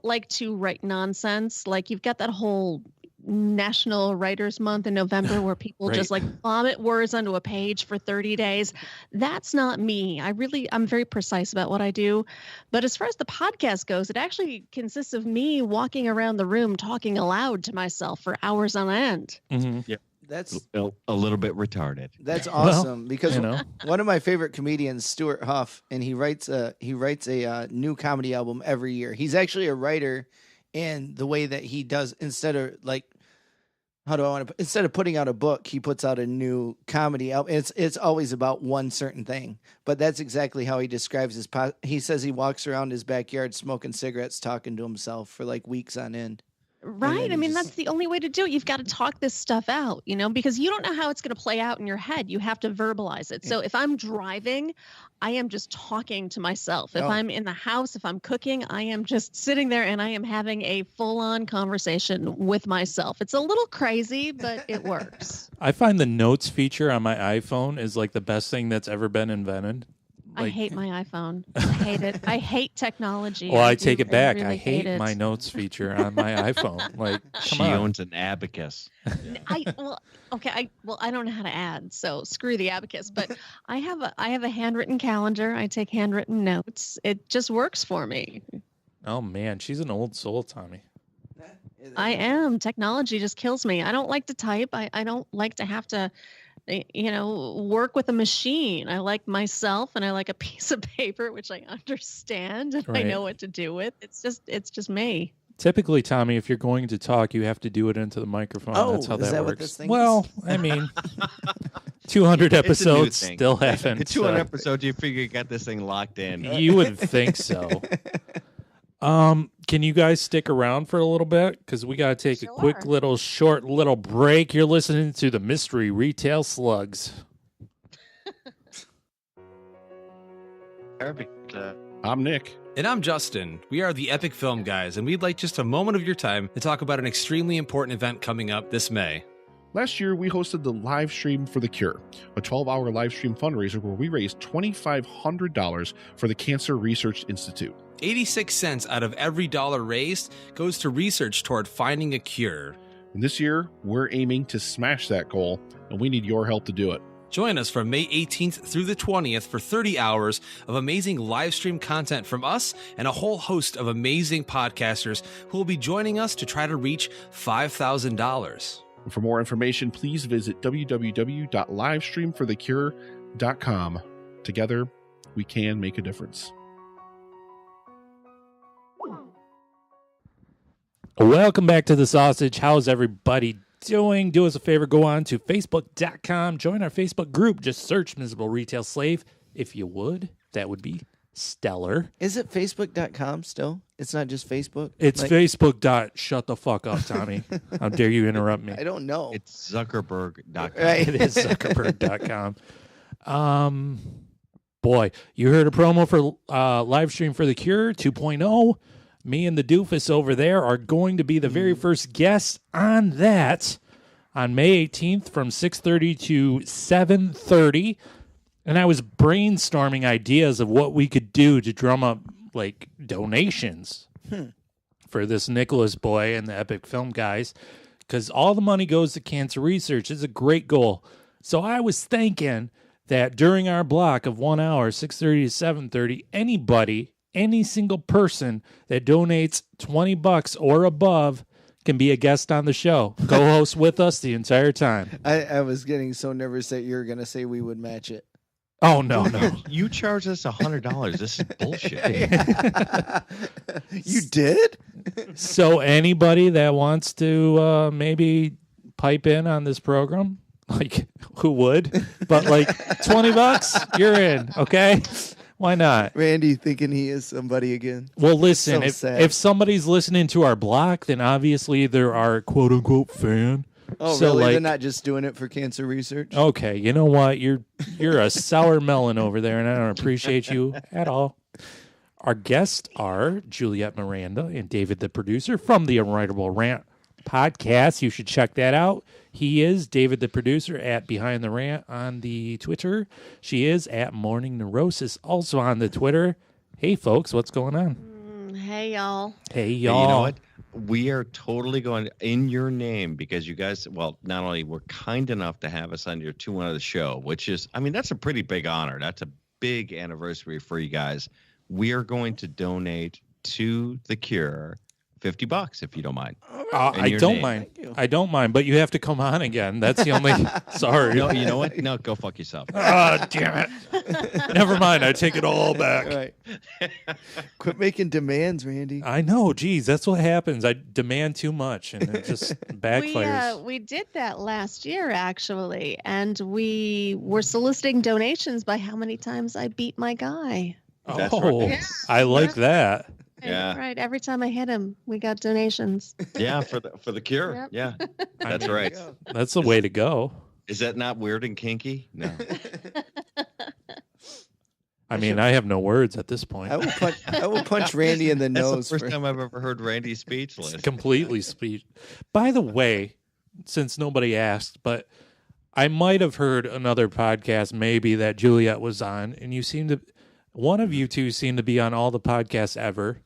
like to write nonsense. Like you've got that whole National Writers Month in November where people just like vomit words onto a page for 30 days. That's not me. I'm very precise about what I do. But as far as the podcast goes, it actually consists of me walking around the room talking aloud to myself for hours on end. Mm-hmm. that's A little bit retarded. that's awesome because you know. one of my favorite comedians, Stuart Huff, and he writes a new comedy album every year. He's actually a writer, and the way that he does instead of putting out a book, he puts out a new comedy album. It's always about one certain thing, but that's exactly how he describes his. He says he walks around his backyard smoking cigarettes, talking to himself for like weeks on end. Right. then I you mean, just- that's the only way to do it. You've got to talk this stuff out, because you don't know how it's going to play out in your head. You have to verbalize it. So if I'm driving, I am just talking to myself. If Oh. I'm in the house, if I'm cooking, I am just sitting there and I am having a full-on conversation with myself. It's a little crazy, but it works. I find the notes feature on my iPhone is like the best thing that's ever been invented. I Like- hate my iPhone. I hate it. I hate technology. Well, I do. take it back. really I hate it. my notes feature on my iPhone. Like, She come on. owns an abacus. I don't know how to add, so screw the abacus. But I have a handwritten calendar. I take handwritten notes. It just works for me. Oh man, she's an old soul, Tommy. I am. Technology just kills me. I don't like to type. I don't like to have to, work with a machine. I like myself, and I like a piece of paper which I understand and Right. I know what to do with. It's just me. Typically, Tommy, if you're going to talk, you have to do it into the microphone. Oh, That's how is that that works. what this thing well, is? I mean, 200 It's a new episodes thing. still haven't. In 200 so- episodes, you figure you got this thing locked in. You would think so. Can you guys stick around for a little bit? Because we got to take a quick short little break. You're listening to the Mystery Retail Slugs. I'm Nick. And I'm Justin. We are the Epic Film Guys, and we'd like just a moment of your time to talk about an extremely important event coming up this May. Last year, we hosted the live stream for The Cure, a 12-hour live stream fundraiser where we raised $2,500 for the Cancer Research Institute. 86 cents out of every dollar raised goes to research toward finding a cure. And this year, we're aiming to smash that goal, and we need your help to do it. Join us from May 18th through the 20th for 30 hours of amazing live stream content from us and a whole host of amazing podcasters who will be joining us to try to reach $5,000. For more information, please visit www.livestreamforthecure.com. Together, we can make a difference. Welcome back to The Sausage. How's everybody doing? Do us a favor, go on to facebook.com, join our Facebook group, just search Miserable Retail Slave. If you would, that would be stellar. Is it facebook.com still? It's not just Facebook? It's Facebook. Shut the fuck up, Tommy. How dare you interrupt me? I don't know. It's Zuckerberg.com. Right. It is Zuckerberg.com. Boy, you heard a promo for live stream for The Cure 2.0. Me and the doofus over there are going to be the very first guests on that on May 18th from 6:30 to 7:30. And I was brainstorming ideas of what we could do to drum up like donations for this Nicholas boy and the Epic Film Guys, because all the money goes to cancer research. It's a great goal. So I was thinking that during our block of 1 hour, 6:30 to 7:30, any single person that donates $20 or above can be a guest on the show. Co-host with us the entire time. I was getting so nervous that you were going to say we would match it. Oh, no. You charged us $100. This is bullshit. You did? So anybody that wants to maybe pipe in on this program, like who would? But like $20, you're in, okay? Why not? Randy thinking he is somebody again. Well, listen, So if somebody's listening to our block, then obviously they're our quote-unquote fan. Oh, So, really? like- They're not just doing it for cancer research? Okay, you know what? You're a sour melon over there, and I don't appreciate you at all. Our guests are Juliet Miranda and David, the producer, from the Unwritable Rant podcast. You should check that out. He is David, the producer, at Behind the Rant on the Twitter. She is at Morning Neurosis, also on the Twitter. Hey, folks, what's going on? Hey, y'all. Hey, Hey, y'all. you know what? We are totally going in your name because you guys, well, not only were kind enough to have us on your 2-1 of the show, which is, I mean, that's a pretty big honor. That's a big anniversary for you guys. We are going to donate to The Cure $50 if you don't mind. I your don't name. mind. Thank you. I don't mind, but you have to come on again. That's the only. Sorry. No, you know what? No, go fuck yourself. Ah, damn it. Never mind. I take it all back. All right. Quit making demands, Randy. I know. Geez, that's what happens. I demand too much, and it just backfires. We did that last year, actually, and we were soliciting donations by how many times I beat my guy. That's Oh, right. Yeah. I like that. Yeah. Right. Every time I hit him, we got donations. Yeah, for the Cure. Yep. Yeah, that's mean, right. That's the way to go. Is that not weird and kinky? No. I mean, I have no words at this point. I will punch Randy in the That's nose. the first time I've ever heard Randy It's speechless. completely speech. By the way, since nobody asked, but I might have heard another podcast maybe that Juliet was on, and one of you two seem to be on all the podcasts ever.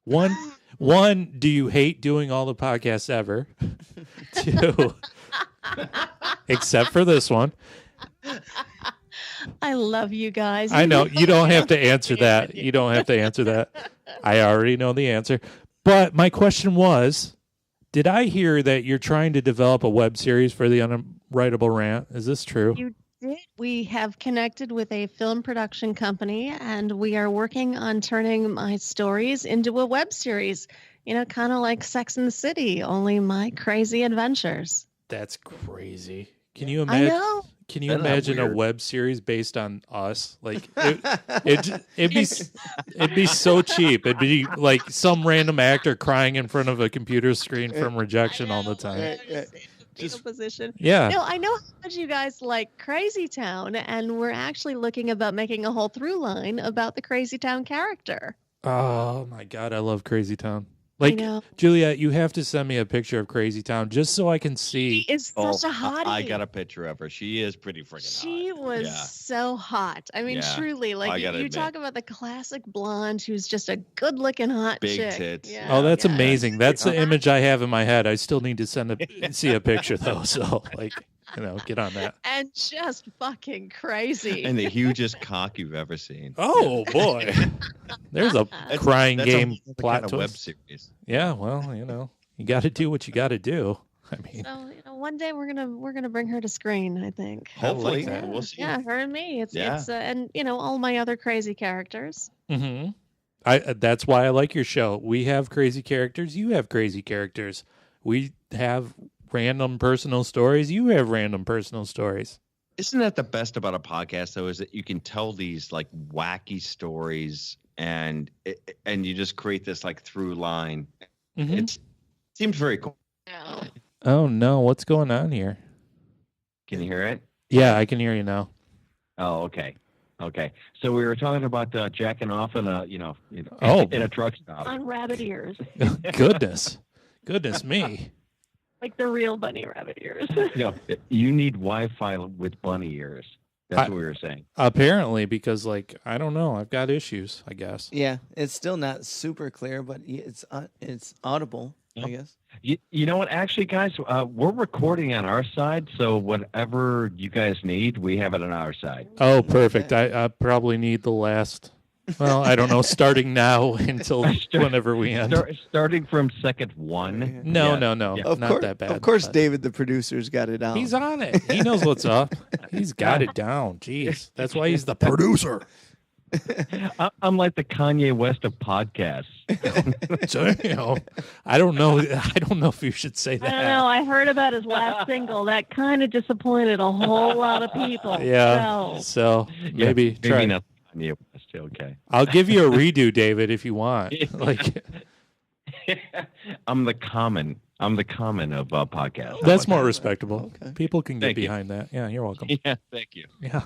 One, do you hate doing all the podcasts ever? Two, except for this one. I love you guys. I know you don't have to answer that. You don't have to answer that. I already know the answer. But my question was, did I hear that you're trying to develop a web series for the Unwritable Rant? Is this true? You did. We have connected with a film production company, and we are working on turning my stories into a web series. You know, kind of like Sex and the City, only my crazy adventures. That's crazy. Can you I imagine? know. Can you Isn't that imagine a weird? web series based on us? Like it'd be so cheap. It'd be like some random actor crying in front of a computer screen from rejection all the time. Just position. Yeah. No, I know how much you guys like Crazy Town, and we're actually looking about making a whole through line about the Crazy Town character. Oh my God, I love Crazy Town. Like, know. Juliet, you have to send me a picture of Crazy Town just so I can see. She is such a hottie. I got a picture of her. She is pretty freaking hot. She was Yeah. so hot. I mean, Yeah, truly, I like gotta you admit. talk about the classic blonde who's just a good-looking hot Big chick. tits. Yeah, Oh, that's yeah. amazing. That's the image I have in my head. I still need to see a picture though. So, like, get on that. And just fucking crazy. And the hugest cock you've ever seen. Oh boy, there's a crying That's a game whole other plot kind of web twist. series. Yeah, well, you got to do what you got to do. I mean, So, one day we're gonna bring her to screen. I think. Hopefully, that. we'll see. Yeah, her and me. It's Yeah. and all my other crazy characters. mm-hmm. That's why I like your show. We have crazy characters. You have crazy characters. We have random personal stories. You have random personal stories. Isn't that the best about a podcast, though? Is that you can tell these like wacky stories, and you just create this like through line. Mhm. It seems very cool. Yeah. Oh no, what's going on here? Can you hear it? Yeah, I can hear you now. Oh, okay. Okay. So we were talking about jacking off in a, Oh. in a truck stop. On rabbit ears, Goodness me. like the real bunny rabbit ears. You need Wi-Fi with bunny ears. That's what we were saying. Apparently, because I don't know, I've got issues, I guess. Yeah, it's still not super clear, but it's audible, I guess. You know what? Actually, guys, we're recording on our side, so whatever you guys need, we have it on our side. Oh, perfect. I probably need the last. Well, I don't know. Starting now until whenever we end. Starting from second one. No. Yeah. Not that bad. Of course, but David, the producer's got it out. he's on it. He knows what's up. He's got it down. Jeez, that's why he's the producer. I'm like the Kanye West of podcasts. So, I don't know. I don't know if you should say I that. don't know. I heard about his last single. That kind of disappointed a whole lot of people. Yeah. So maybe try. Maybe not Kanye West. Okay. I'll give you a redo, David, if you want. I'm the common of podcasts. That's more respectable. Okay. People can get Thank you. behind that. Yeah, you're welcome. Yeah, thank you. Yeah.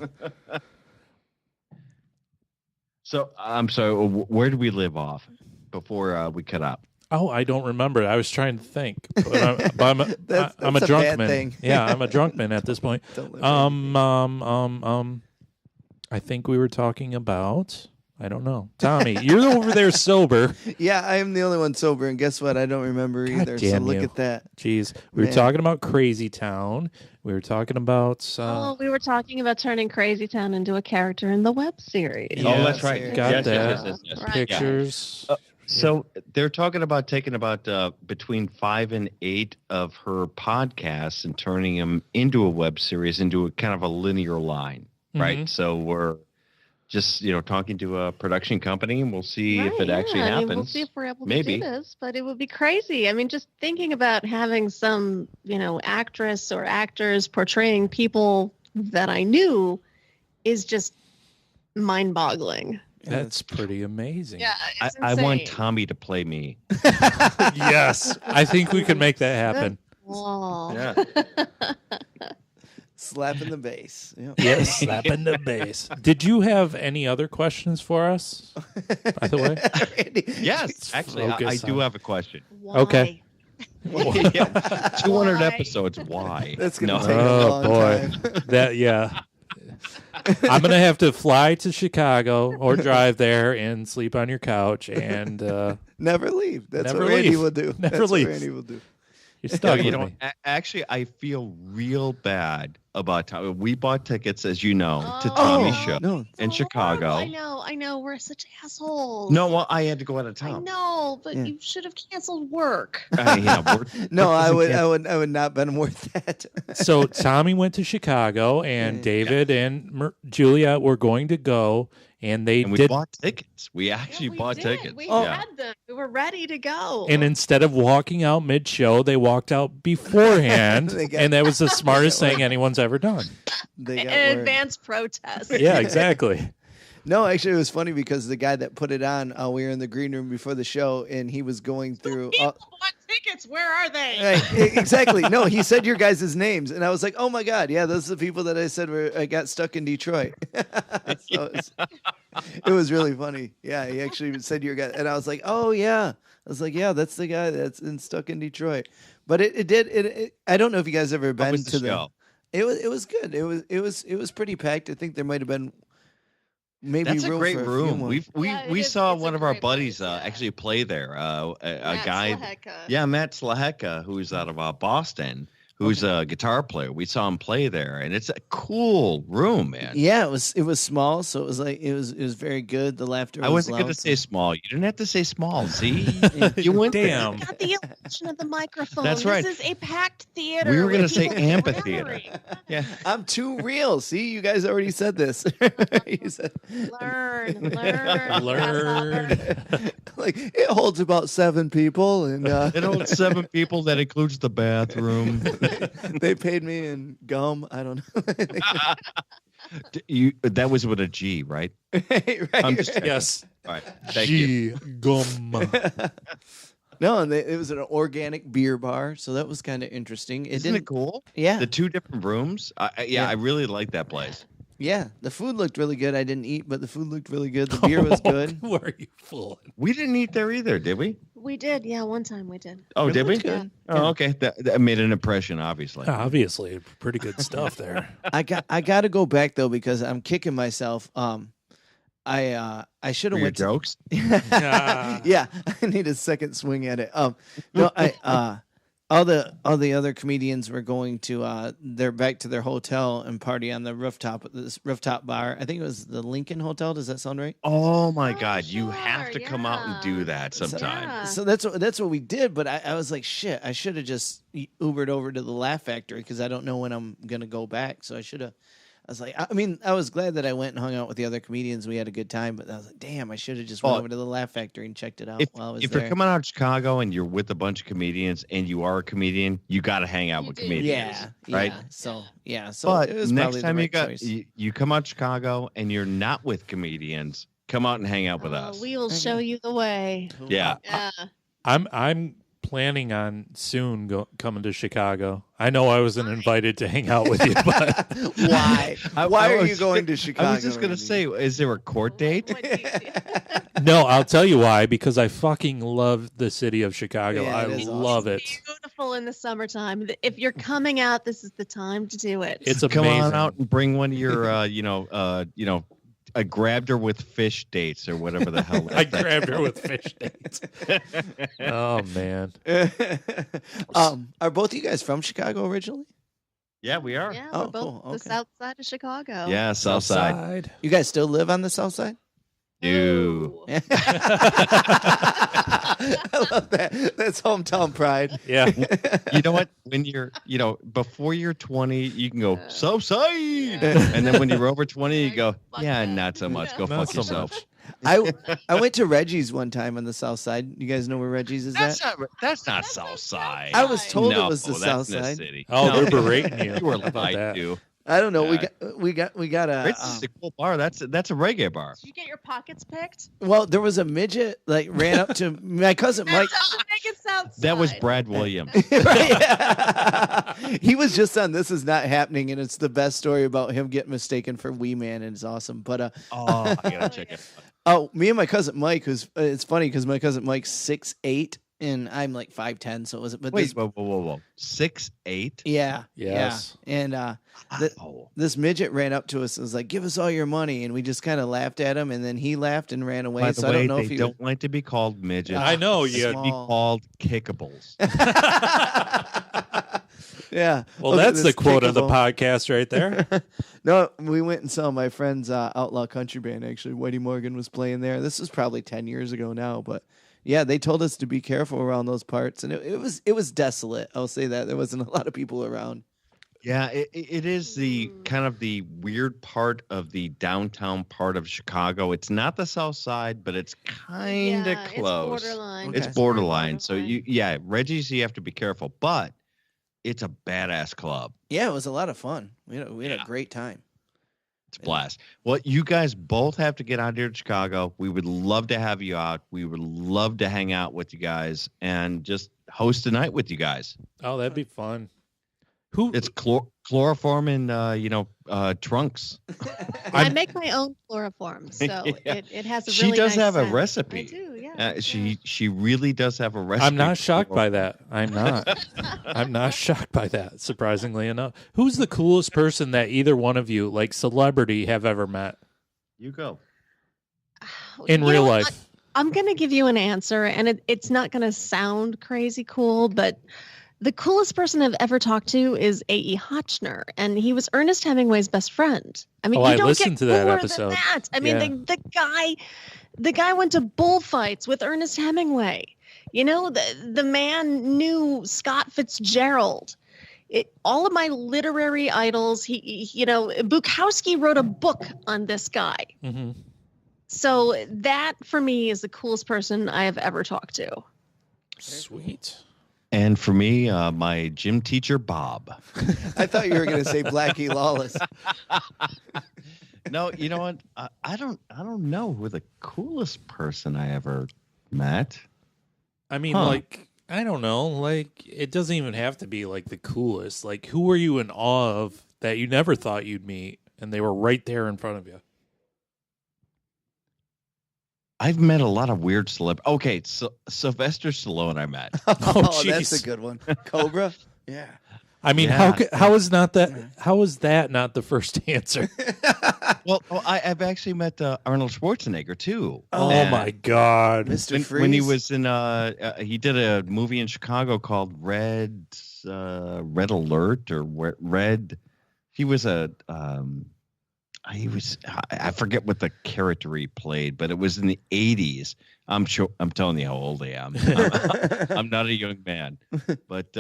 So I'm sorry. Where did we live off before we cut out? Oh, I don't remember. I was trying to think. But I'm a That's drunk bad man. thing. Yeah, I'm a drunk man at this point. Don't live I think we were talking about. I don't know. Tommy, you're over there sober. Yeah, I am the only one sober, and guess what? I don't remember God either. So damn look you. at that. Jeez, we were Man. talking about Crazy Town. We were talking about. We were talking about turning Crazy Town into a character in the web series. Yeah, that's right. Yes, got Yes, that. yes. Right. Pictures. So they're talking about taking about between 5 and 8 of her podcasts and turning them into a web series, into a kind of a linear line, right? Mhm. So we're just talking to a production company, and we'll see if it actually I happens. mean, we'll see if we're able Maybe. to do this, but it would be crazy. I mean, just thinking about having some, actress or actors portraying people that I knew is just mind-boggling. That's pretty amazing. Yeah, it's I want insane. Tommy to play me. Yes, I think we can make that happen. Whoa. Yeah. Slapping the bass. Yep. Yes, slapping the bass. Did you have any other questions for us? By the way, Yes, actually, I Focus do on- have a question. Why? Okay. Yeah, 200 Why? episodes. Why? That's gonna No. take a Oh long boy, time. that yeah. I'm gonna have to fly to Chicago or drive there and sleep on your couch, and Never leave. That's Never what Randy leave. will do. Never That's leave. what Randy will do. you're No, stuck you with know, me. actually, I feel real bad about Tommy. We bought tickets, as you know, to Oh. Tommy's show No, It's in so Chicago. horrible. I know. We're such assholes. No, well, I had to go out of I town. know, but Yeah. you should have canceled work. no, I doesn't would, count. I would not been worth that. So Tommy went to Chicago, and Yeah. David and Juliet were going to go, and they And we did. bought tickets. We actually Yeah, we bought did. tickets. We yeah. had them. We were ready to go. And instead of walking out mid-show, they walked out beforehand, and that was the smartest thing anyone's ever done. They got An word. advance protest. Yeah, exactly. No, actually, it was funny because the guy that put it on, we were in the green room before the show, and he was going through. People bought tickets. Where are they? Right, exactly. No, he said your guys' names, and I was like, "Oh my god, yeah, those are the people that I said I got stuck in Detroit." So it was really funny. Yeah, he actually said your guy, and I was like, "Oh yeah," I was like, "Yeah, that's the guy that's stuck in Detroit." But it I don't know if you guys ever been was to the show? It was good. It was pretty packed. I think there might have been. Maybe That's a room great for a few room. more. We saw one of our buddies actually play there. A guy, Matt Slaheka, who's out of Boston, who's a guitar player. We saw him play there, and it's a cool room, man. Yeah, it was small, so it was like it was very good. The laughter. I wasn't going to say small. You didn't have to say small. See, you went Damn. Got the illusion of the microphone. That's right. This is a packed theater. We were going to say amphitheater. Yeah, I'm too real. See, you guys already said this. You said, Learn. like it holds about 7 people, and it holds 7 people. That includes the bathroom. they paid me in gum. I don't know. That was with a G, right? right, I'm just checking. Yes. All right. Thank you. Gum. No, and it was an organic beer bar, so that was kind of interesting. Isn't it cool? Yeah. The 2 different rooms. I really like that place. Yeah, the food looked really good. I didn't eat, but the food looked really good. The beer was good. Who are you fooling? We didn't eat there either, did we? We did. Yeah, one time we did. Oh, It did we? looked good. Oh, okay. That made an impression, obviously. Obviously, pretty good stuff there. I got to go back though because I'm kicking myself. I should For have your went to jokes. yeah, I need a second swing at it. No, all the other comedians were going to they're back to their hotel and party on the rooftop at this rooftop bar. I think it was the Lincoln Hotel. Does that sound right? Oh my God! You have to come out and do yeah. that sometime. Yeah. So that's what we did. But I was like, shit, I should have just Ubered over to the Laugh Factory because I don't know when I'm gonna go back. So I should have. I was like, I mean, I was glad that I went and hung out with the other comedians. We had a good time, but I was like, damn, I should have just went over to the Laugh Factory and checked it out while I was If there. you're coming out of Chicago and you're with a bunch of comedians and you are a comedian, you got to hang out with comedians. Right? So But it was next probably time the right choice. you come out to Chicago and you're not with comedians, come out and hang out with us. We will show you the way. Yeah. Yeah. I'm planning on soon coming to Chicago. I know I wasn't invited to hang out with you, but Why? I Why are was you going to Chicago? I was just going to say, is there a court date? no, I'll tell you why. Because I fucking love the city of Chicago. Yeah, I it is love it. Beautiful in the summertime. If you're coming out, this is the time to do it. It's Come amazing. on out and bring one of your, I grabbed her with fish dates or whatever the hell. I grabbed her with fish dates. Oh man. Are both of you guys from Chicago originally? Yeah, we are. Yeah, Oh, we're both cool. the Okay. south side of Chicago. Yeah, south side. You guys still live on the south side? Ew. I love that. That's hometown pride. Yeah. You know what? When you're, before you're 20, you can go south side, and then when you're over 20, you go, yeah, not so much. Go Not fuck so yourself. much. I went to Reggie's one time on the south side. You guys know where Reggie's is at? That's not south side. I was told No, it was the that's south in the side. city. Oh, No, they're berating you. You were How about lied that? to. I don't know. Yeah. We got a. This is a cool bar. That's a reggae bar. Did you get your pockets picked? Well, there was a midget ran up to my cousin Mike. That was Brad Williams. He was just on This Is Not Happening, and it's the best story about him getting mistaken for Wee Man, and it's awesome. But Oh, I gotta check it. me and my cousin Mike, who's it's funny because my cousin Mike's 6'8", and I'm like 5'10", so it was. But Wait, whoa. 6'8"? yeah, Yes. yeah, and this midget ran up to us and was like, "Give us all your money," and we just kind of laughed at him, and then he laughed and ran away. By so the I way, don't know they if he don't like to be called midgets. I know. They Yeah. should be called kickables. Yeah. Well, Look at that's the this quote of the kickable. podcast right there. No, we went and saw my friend's outlaw country band. Actually, Whitey Morgan was playing there. This was probably 10 years ago now, but yeah, they told us to be careful around those parts, and it was desolate. I'll say that there wasn't a lot of people around. Yeah, it is the kind of the weird part of the downtown part of Chicago. It's not the South Side, but it's kind of close. It's borderline. It's Okay. borderline. So Reggie's, you have to be careful, but it's a badass club. Yeah, it was a lot of fun. We had a great time. It's a blast. Well, you guys both have to get out here to Chicago. We would love to have you out. We would love to hang out with you guys and just host a night with you guys. Oh, that'd be fun. It's chloroform and trunks. I make my own chloroform, so it has a really She does nice have a scent. recipe. I do, yeah. She really does have a recipe. I'm not shocked by that. I'm not. I'm not shocked by that, surprisingly enough. Who's the coolest person that either one of you, like celebrity, have ever met You go. in You know real what? life? I'm going to give you an answer, and it's not going to sound crazy cool, but the coolest person I've ever talked to is A.E. Hotchner, and he was Ernest Hemingway's best friend. I mean, Oh, you I don't listened get to that cooler than episode. that. I mean, the guy went to bullfights with Ernest Hemingway. You know, the man knew Scott Fitzgerald. All of my literary idols. Bukowski wrote a book on this guy. Mm-hmm. So that for me is the coolest person I have ever talked to. Sweet. And for me, my gym teacher, Bob. I thought you were going to say Blackie Lawless. No, you know what? I don't know who the coolest person I ever met. I mean, like, I don't know. Like, it doesn't even have to be like the coolest. Like, who were you in awe of that you never thought you'd meet, and they were right there in front of you? I've met a lot of weird celebrities. Okay, so Sylvester Stallone I met. Oh, that's jeez. a good one. Cobra? Yeah. I mean, Yeah. how is that not the first answer? Well, I've actually met Arnold Schwarzenegger too. Oh And my God. Mr. Freeze? when he was in he did a movie in Chicago called Red Alert or Red. He was I forget what the character he played, but it was in the 80s. I'm telling you how old I am. I'm not a young man, but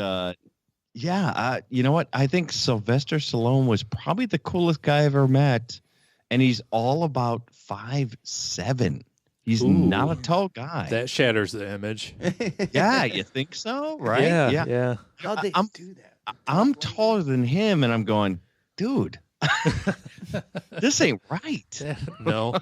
you know what? I think Sylvester Stallone was probably the coolest guy I ever met, and he's all about 5'7". He's not a tall guy. That shatters the image. Yeah, you think so? Right? Yeah. How'd they do that? I'm taller than him, and I'm going, dude. This ain't right. No.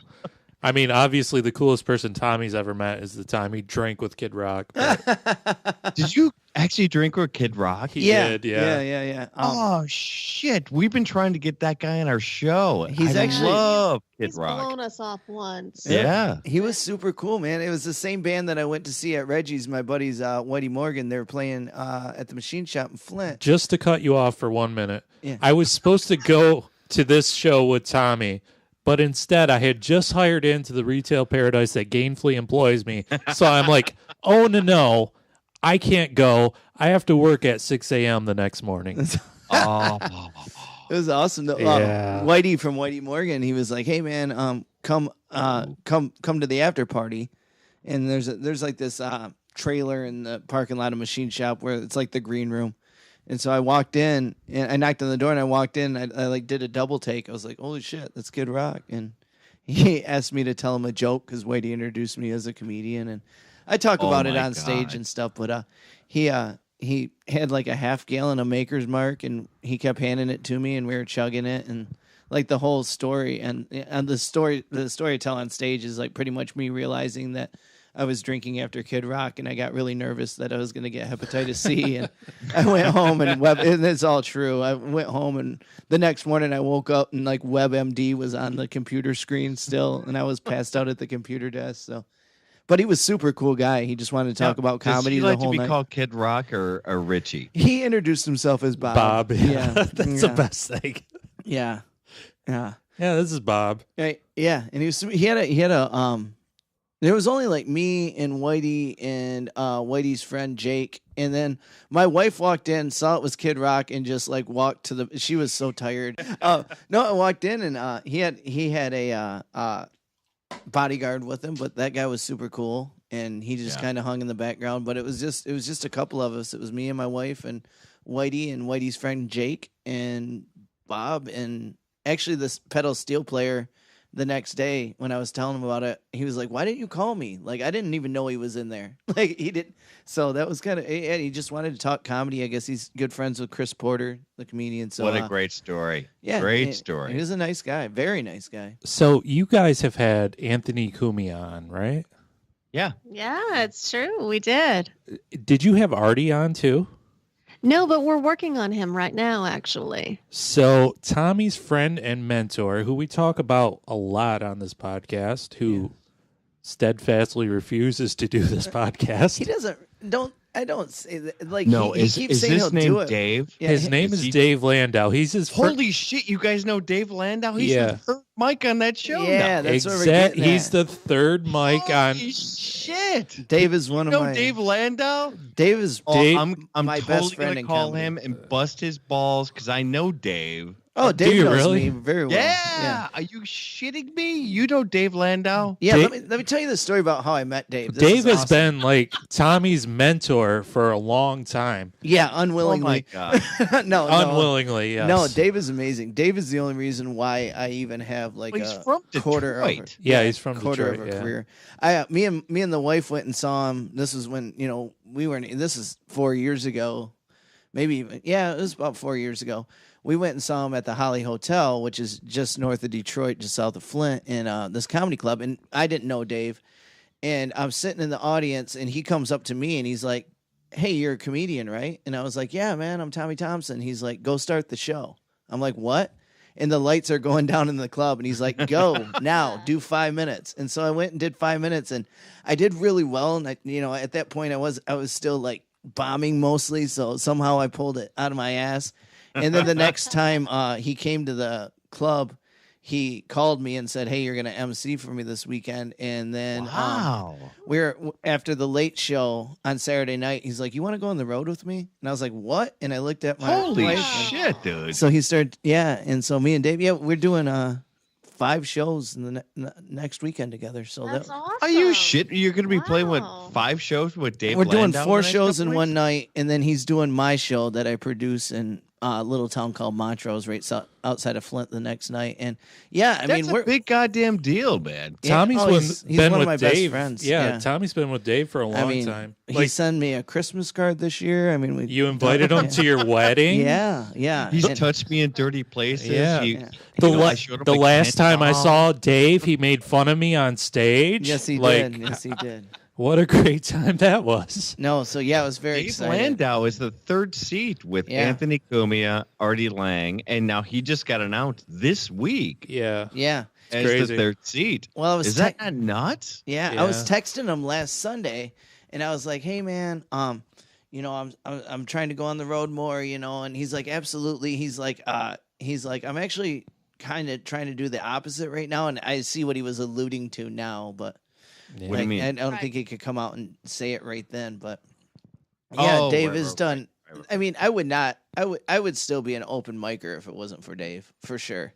I mean, obviously, the coolest person Tommy's ever met is the time he drank with Kid Rock. but Did you actually drink with Kid Rock? He did, yeah. Yeah. Oh shit! We've been trying to get that guy on our show. He's I actually- love Kid He's Rock. blown us off once. Yeah. He was super cool, man. It was the same band that I went to see at Reggie's, my buddies, Whitey Morgan. They were playing at the Machine Shop in Flint. Just to cut you off for 1 minute, Yeah. I was supposed to go to this show with Tommy, but instead I had just hired into the retail paradise that gainfully employs me. So I'm like, oh, no, I can't go. I have to work at 6 a.m. the next morning. Oh. It was awesome. Yeah. Whitey from Whitey Morgan, he was like, "Hey man, come to the after party." And there's like this trailer in the parking lot of Machine Shop where it's like the green room. And so I walked in and I knocked on the door and I walked in. I like did a double take. I was like, "Holy shit, that's Kid Rock!" And he asked me to tell him a joke because Whitey introduced me as a comedian, and I talk about it my on stage God. and stuff. But he had like a half gallon of Maker's Mark, and he kept handing it to me, and we were chugging it, and like the whole story and the story I tell on stage is like pretty much me realizing that I was drinking after Kid Rock, and I got really nervous that I was going to get hepatitis C, and I went home and it's all true. I went home, and the next morning I woke up and like WebMD was on the computer screen still, and I was passed out at the computer desk. So, but he was super cool guy. He just wanted to talk about comedy Does he the like whole to be night. called Kid Rock or Richie? He introduced himself as Bob. Bob, yeah. That's yeah. the best thing. Yeah. Yeah, this is Bob. Right. Yeah, and he had a there was only like me and Whitey and Whitey's friend Jake, and then my wife walked in, saw it was Kid Rock, and just like walked to the. She was so tired. No, I walked in and he had a bodyguard with him, but that guy was super cool, and he just kind of hung in the background. But it was just a couple of us. It was me and my wife and Whitey and Whitey's friend Jake and Bob, and actually this pedal steel player. The next day when I was telling him about it, he was like, "Why didn't you call me? Like, I didn't even know he was in there." Like, he didn't. So that was kind of, he just wanted to talk comedy. I guess he's good friends with Chris Porter, the comedian. So What a great story. yeah, Great story. He was a nice guy, very nice guy. So you guys have had Anthony Cumia on, right? Yeah. Yeah, it's true. We did. Did you have Artie on too? No, but we're working on him right now, actually. So Tommy's friend and mentor, who we talk about a lot on this podcast, who steadfastly refuses to do this podcast. He doesn't. I don't say that. Like, No, he is keeps saying his he'll name do it. Dave? Yeah, His name is Dave Landau. He's his Holy shit! You guys know Dave Landau? He's Yeah. the third mic on that show. Yeah, now. that's what we're getting He's at. the third mic on. Holy shit! Dave is one of You know my. Dave Landau? Dave is. Oh, Dave- I'm my totally best friend gonna in call comedy. him and bust his balls because I know Dave. Oh, Do Dave you knows really? me very well. Yeah. Are you shitting me? You know Dave Landau? Yeah, Dave- let me tell you the story about how I met Dave. This Dave is has awesome. been like Tommy's mentor for a long time. Yeah, Oh my unwillingly. god! no, Unwillingly, yes. No, Dave is amazing. Dave is the only reason why I even have like Well, he's a from quarter of a, Detroit. Yeah, he's from quarter Detroit, of a yeah. career. Me and the wife went and saw him. This is when we were. This is 4 years ago, maybe even. Yeah, it was about 4 years ago. We went and saw him at the Holly Hotel, which is just north of Detroit, just south of Flint, in this comedy club. And I didn't know Dave. And I'm sitting in the audience, and he comes up to me, and he's like, "Hey, you're a comedian, right?" And I was like, "Yeah, man, I'm Tommy Thompson." He's like, "Go start the show." I'm like, "What?" And the lights are going down in the club, and he's like, "Go now, do 5 minutes." And so I went and did 5 minutes, and I did really well. And at that point, I was still like bombing mostly, so somehow I pulled it out of my ass. And then the next time he came to the club, he called me and said, "Hey, you're going to MC for me this weekend." And then Wow. after the late show on Saturday night, he's like, "You want to go on the road with me?" And I was like, "What?" And I looked at my Holy wife, shit, dude! so he started, and so me and Dave, we're doing 5 shows in the next weekend together. So That's awesome. Are you shit? You're going to be playing with Wow. 5 shows with Dave? we're doing Landau 4 the next shows couple in weeks? one night, and then he's doing my show that I produce in a little town called Montrose, right outside of Flint, the next night. And I That's mean, a big goddamn deal, man. Tommy's he's been one of with my Dave. best friends. Yeah, Tommy's been with Dave for a long I mean, time. he sent me a Christmas card this year. I mean, You invited him to your wedding? yeah. He's And- touched me in dirty places. Yeah. He- The, you know, la- I showed him the my last time I Cannonball. saw Dave, he made fun of me on stage. Yes, he Like, did. Yes, he did. What a great time that was. No, so it was very Dave exciting. Landau is the 3rd seat with Yeah. Anthony Cumia, Artie Lang, and now he just got announced this week Yeah. Yeah. as crazy. the 3rd seat. Well, I was Is that not nuts? Yeah, I was texting him last Sunday, and I was like, "Hey, man, I'm trying to go on the road more, And he's like, "Absolutely." He's like, "I'm actually kind of trying to do the opposite right now," and I see what he was alluding to now, but What do you mean? I don't think he could come out and say it right then, but yeah, Oh, Dave right, has right, done. right. I mean, I would still be an open micer if it wasn't for Dave, for sure.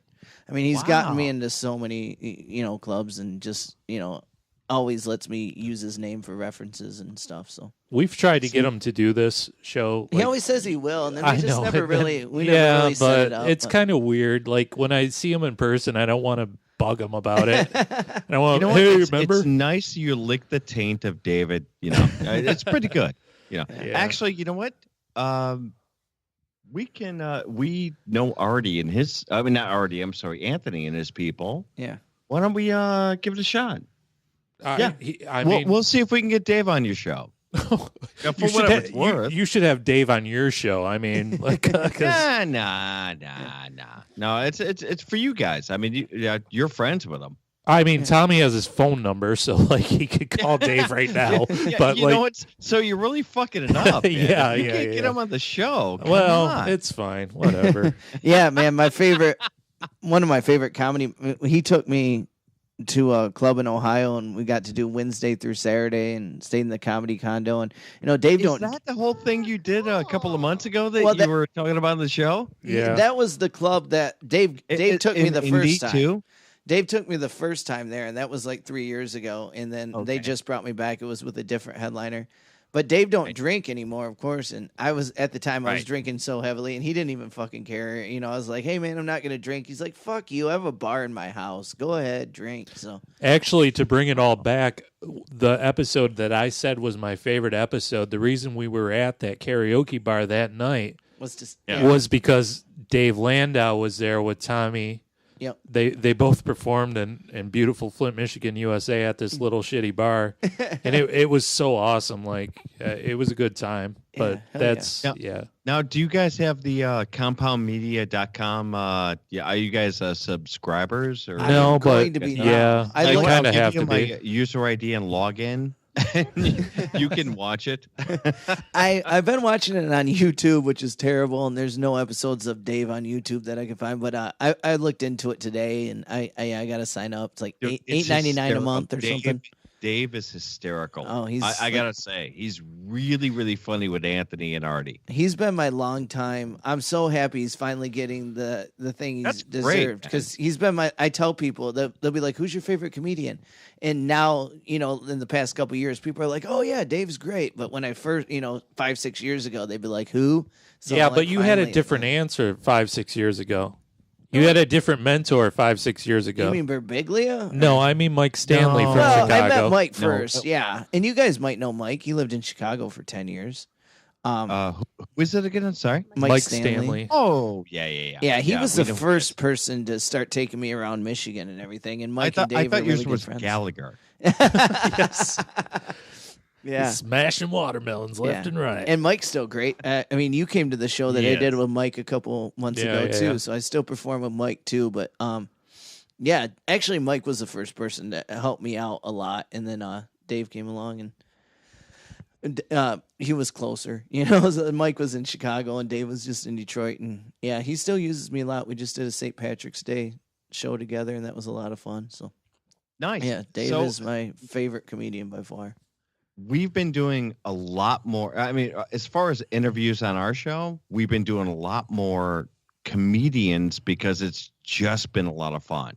I mean, he's gotten me Wow. into so many, clubs, and just, always lets me use his name for references and stuff. So We've tried to get him to do this show. he always says he will, and then I we just know, never and then- really, yeah, never really set but it up. it's kind of weird. Like when I see him in person, I don't want to bug him about it. And I want, You know what? hey, It's remember? nice you lick the taint of David. It's pretty good. Yeah. Actually, you know what? We can. We know Artie and his. I mean, not Artie. I'm sorry, Anthony and his people. Yeah. Why don't we give it a shot? Yeah. I mean, we'll see if we can get Dave on your show. For you should, whatever it's worth. you should have Dave on your show. I mean, like, 'cause- Nah. No, it's for you guys. I mean, you're friends with him. I mean, Tommy has his phone number, so like he could call Dave right now. Yeah, but you like, know what? So you're really fucking it up. Man. Yeah, you yeah, can't get yeah. him on the show. Come well, on. it's fine. Whatever. Yeah, man, one of my favorite comedy. He took me to a club in Ohio, and we got to do Wednesday through Saturday, and stayed in the comedy condo. And Dave Is that the whole thing you did a couple of months ago that you were talking about on the show? Yeah. That was the club that Dave took me the in first Indy time. too? Dave took me the first time there, and that was like 3 years ago. And then they just brought me back. It was with a different headliner. But Dave don't drink anymore, of course. And I was at the time I was Right. drinking so heavily, and he didn't even fucking care. You know, I was like, "Hey man, I'm not gonna drink." He's like, "Fuck you! I have a bar in my house. Go ahead, drink." So Actually, to bring it all back, the episode that I said was my favorite episode, the reason we were at that karaoke bar that night was just was because Dave Landau was there with Tommy. Yep. They both performed in beautiful Flint, Michigan, USA at this little shitty bar. And it was so awesome. Like, it was a good time. But hell that's, yeah. Now, do you guys have the compoundmedia.com? Are you guys subscribers? Or? No, but going to be now. yeah, I I looked- kind I'll of give have you to my be. user ID and log in. You can watch it. I've been watching it on YouTube, which is terrible, and there's no episodes of Dave on YouTube that I can find. But I looked into it today, and I got to sign up. It's like Dude, $8.99 a hysterical. month or something. Dave is hysterical. Oh, he's I gotta say, he's really, really funny with Anthony and Artie. He's been my long time. I'm so happy he's finally getting the thing he's That's great, deserved, because he's been my. I tell people they'll be like, "Who's your favorite comedian?" And now, you know, in the past couple of years, people are like, "Oh yeah, Dave's great." But when I first, 5-6 years ago, they'd be like, "Who?" So Yeah, like, but you had a finally- different answer 5-6 years ago. You had a different mentor 5-6 years ago. You mean Birbiglia? No, I mean Mike Stanley No. from Well, Chicago. I met Mike No. first, yeah. And you guys might know Mike. He lived in Chicago for 10 years. Who is it again? I'm sorry. Mike Stanley. Oh, yeah. Yeah, he was we the know who first it is. person to start taking me around Michigan and everything. And I Mike thought, and Dave are yours really good was friends. Gallagher. Yes. Yeah. Smashing watermelons left Yeah. and right. And Mike's still great. I mean, you came to the show that I Yes. did with Mike a couple months Yeah, ago yeah, too, yeah. so I still perform with Mike too. But yeah, actually, Mike was the first person to help me out a lot, and then Dave came along and he was closer. You know, so Mike was in Chicago and Dave was just in Detroit, and yeah, he still uses me a lot. We just did a St. Patrick's Day show together, and that was a lot of fun. So Nice. yeah, Dave So, is my favorite comedian by far. we've been doing a lot more. I mean, as far as interviews on our show, we've been doing a lot more comedians because it's just been a lot of fun.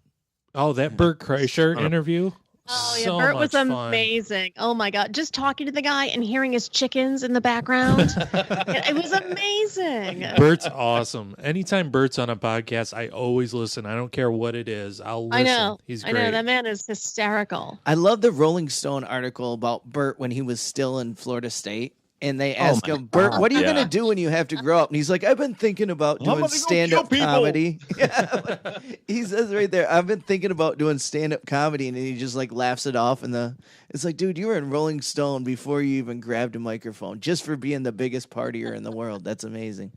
Oh, that Bert Kreischer interview? Oh yeah, So Bert was much fun. amazing. Oh my god, just talking to the guy and hearing his chickens in the background, it was amazing. Bert's awesome. Anytime Bert's on a podcast, I always listen. I don't care what it is. I'll listen. I know. He's I great. know that man is hysterical. I love the Rolling Stone article about Bert when he was still in Florida State. And they ask my him, Bert, what are you God. going to do when you have to grow up? And he's like, I've been thinking about doing gonna go stand-up kill people." comedy. Yeah, he says right there, I've been thinking about doing stand-up comedy. And then he just like laughs it off. And it's like, dude, you were in Rolling Stone before you even grabbed a microphone, just for being the biggest partier in the world. That's amazing.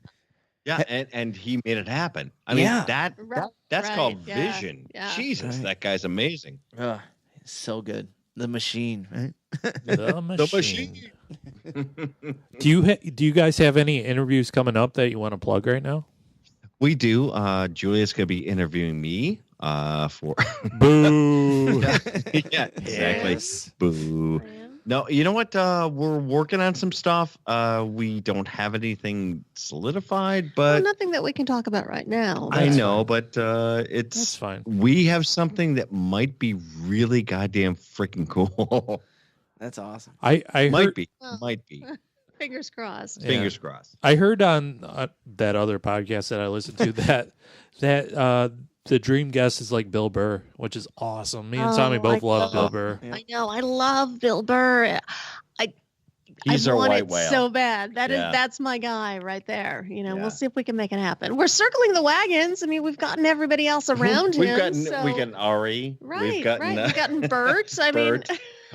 Yeah, and he made it happen. I mean, Yeah. that's Right, called yeah, vision. yeah. Jesus, Right. that guy's amazing. Ugh, so good. The machine, right? The machine. The machine. Do you guys have any interviews coming up that you want to plug right now? We do. Julia's gonna be interviewing me for Boo. yeah, exactly. Boo. No, you know what? We're working on some stuff. We don't have anything solidified, Well, but nothing that we can talk about right now. I but- know, but That's it's fine. we have something that might be really goddamn freaking cool. That's awesome. I heard might be. Fingers crossed. Yeah. Fingers crossed. I heard on that other podcast that I listened to that the dream guest is like Bill Burr, which is awesome. Me and Tommy Oh, both I love Bill love- Burr. I know. I love Bill Burr. He's I our want white it whale. so bad. Yeah. That's my guy right there. You know, Yeah. we'll see if we can make it happen. We're circling the wagons. I mean, we've gotten everybody else around We've him. gotten so- we gotten Ari. right, We've gotten right. We've gotten Bert. I mean, Bert,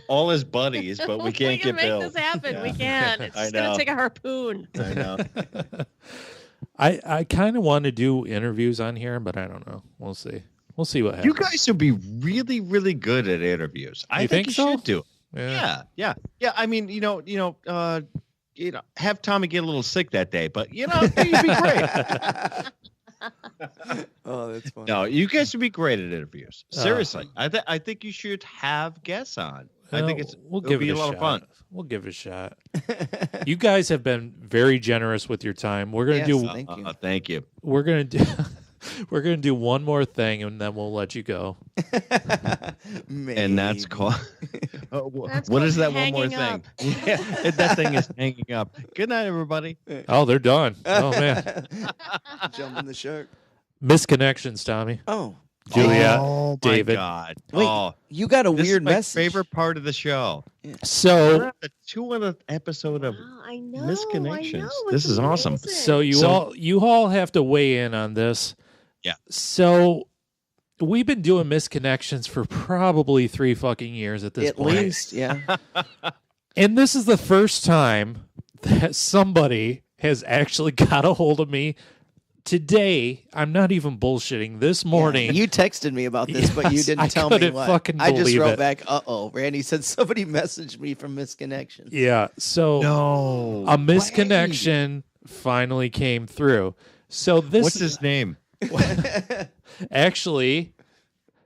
all his buddies, but we can't we can get make Bill. this happen. We Yeah. can. It's I just gonna know. take a harpoon. I know. I kind of want to do interviews on here, but I don't know. We'll see. We'll see what You happens. guys would be really, really good at interviews. I You think you so? should do it. Yeah. I mean, have Tommy get a little sick that day, but you'd be great. Oh, that's fun. No, you guys would be great at interviews. Seriously, I think you should have guests on. I think we'll it'll give be it a lot shot. of fun. We'll give it a shot. You guys have been very generous with your time. We're gonna Yes, do. thank you. Thank you. We're gonna do. We're going to do one more thing, and then we'll let you go. And that's called. That's What called is that one more hanging up. thing? Yeah, that thing is hanging up. Good night, everybody. Oh, they're done. Oh, man. Jumping the shark. Misconnections, Tommy. Oh. Juliet, Oh my David. God! Wait, oh, you got a this weird is my message. favorite part of the show. So, The 200th episode of Wow, I know. Misconnections. I know, This it's is awesome. amazing. so you all have to weigh in on this. Yeah. So, we've been doing misconnections for probably 3 fucking years at this At point. least, yeah. And this is the first time that somebody has actually got a hold of me. Today, I'm not even bullshitting. This morning, You texted me about this, but you Yes, didn't I tell me couldn't what. fucking I just believe wrote it. back, uh-oh. Randy said somebody messaged me from Misconnections. yeah. So No. a misconnection finally came through. So this What's his name? actually.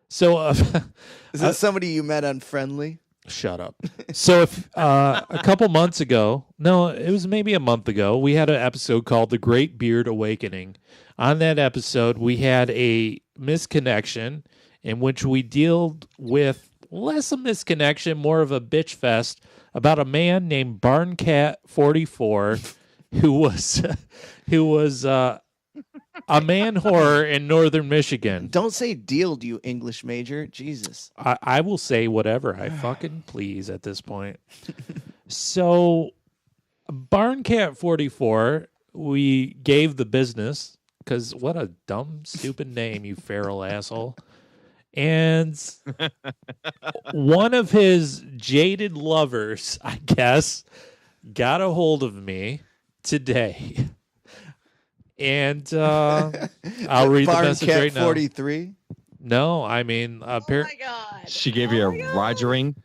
So Is it somebody you met on Friendly? shut up. So if a couple months ago, no, it was maybe a month ago, we had an episode called "The Great Beard Awakening." On that episode, we had a misconnection in which we dealt with less a misconnection, more of a bitch fest about a man named Barncat44 who was a man whore in northern Michigan. Don't say dealed, you English major. Jesus. I will say whatever I fucking please at this point. So, Barncat44, we gave the business, because what a dumb, stupid name, you feral asshole. And one of his jaded lovers, I guess, got a hold of me today. And I'll read the message right now. 43. No, I mean, Oh my God. She gave you a rogering.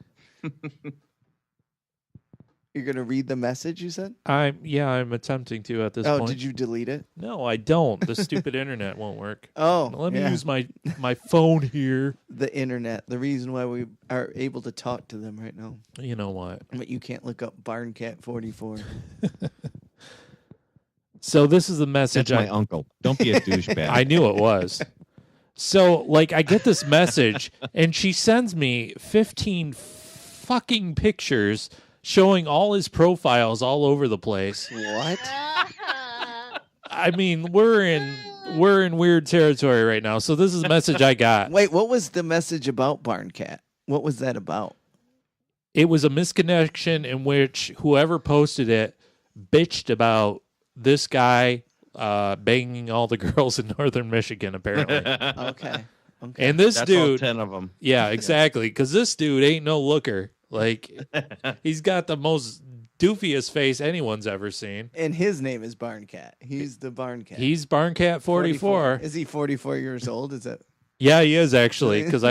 You're going to read the message, you said? I'm attempting to at this Oh, point. did you delete it? No, I don't. The stupid internet won't work. Oh, Let me yeah. use my phone here. The internet. The reason why we are able to talk to them right now. You know what? But you can't look up Barncat 44. So this is the message. That's my uncle. Don't be a douchebag. I knew it was. So, like, I get this message, and she sends me 15 fucking pictures showing all his profiles all over the place. What? I mean, we're in weird territory right now. So this is the message I got. Wait, what was the message about Barncat? What was that about? It was a misconnection in which whoever posted it bitched about this guy banging all the girls in northern Michigan, apparently. Okay. And this That's all dude, 10 of them. yeah, exactly, because this dude ain't no looker. Like, he's got the most doofiest face anyone's ever seen. And his name is Barncat. He's the Barncat. He's Barncat44. Is he 44 years old? Is that? Yeah, he is actually, because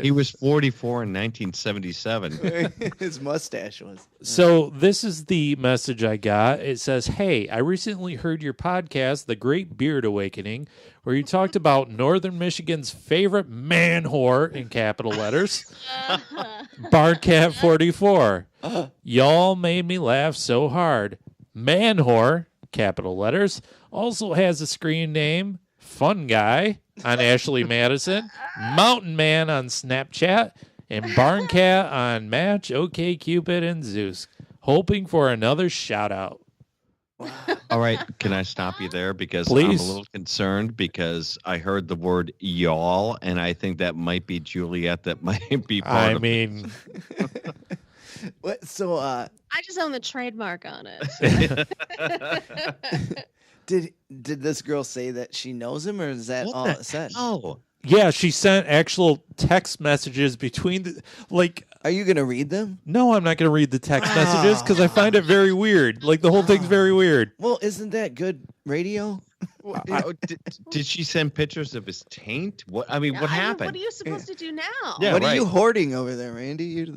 He was 44 in 1977. His mustache was. So this is the message I got. It says, "Hey, I recently heard your podcast, The Great Beard Awakening, where you talked about Northern Michigan's favorite man whore in capital letters, Barncat44. Y'all made me laugh so hard. Man whore, capital letters, also has a screen name, Fun Guy on Ashley Madison, Mountain Man on Snapchat, and Barncat on Match, OkCupid, and Zeus. Hoping for another shout out." All right, can I stop you there? Because Please. I'm a little concerned because I heard the word y'all, and I think that might be Juliet. That might be part I of mean, What? So, I just own the trademark on it. did this girl say that she knows him, or is that What all the it said? Oh, yeah, she sent actual text messages between the, like, Are you gonna read them? no, I'm not going to read the text messages because I find it very weird. Like, the whole thing's very weird. Well, isn't that good radio? did she send pictures of his taint? What I mean, what happened? What are you supposed to do now? Yeah, What are right. you hoarding over there, Randy?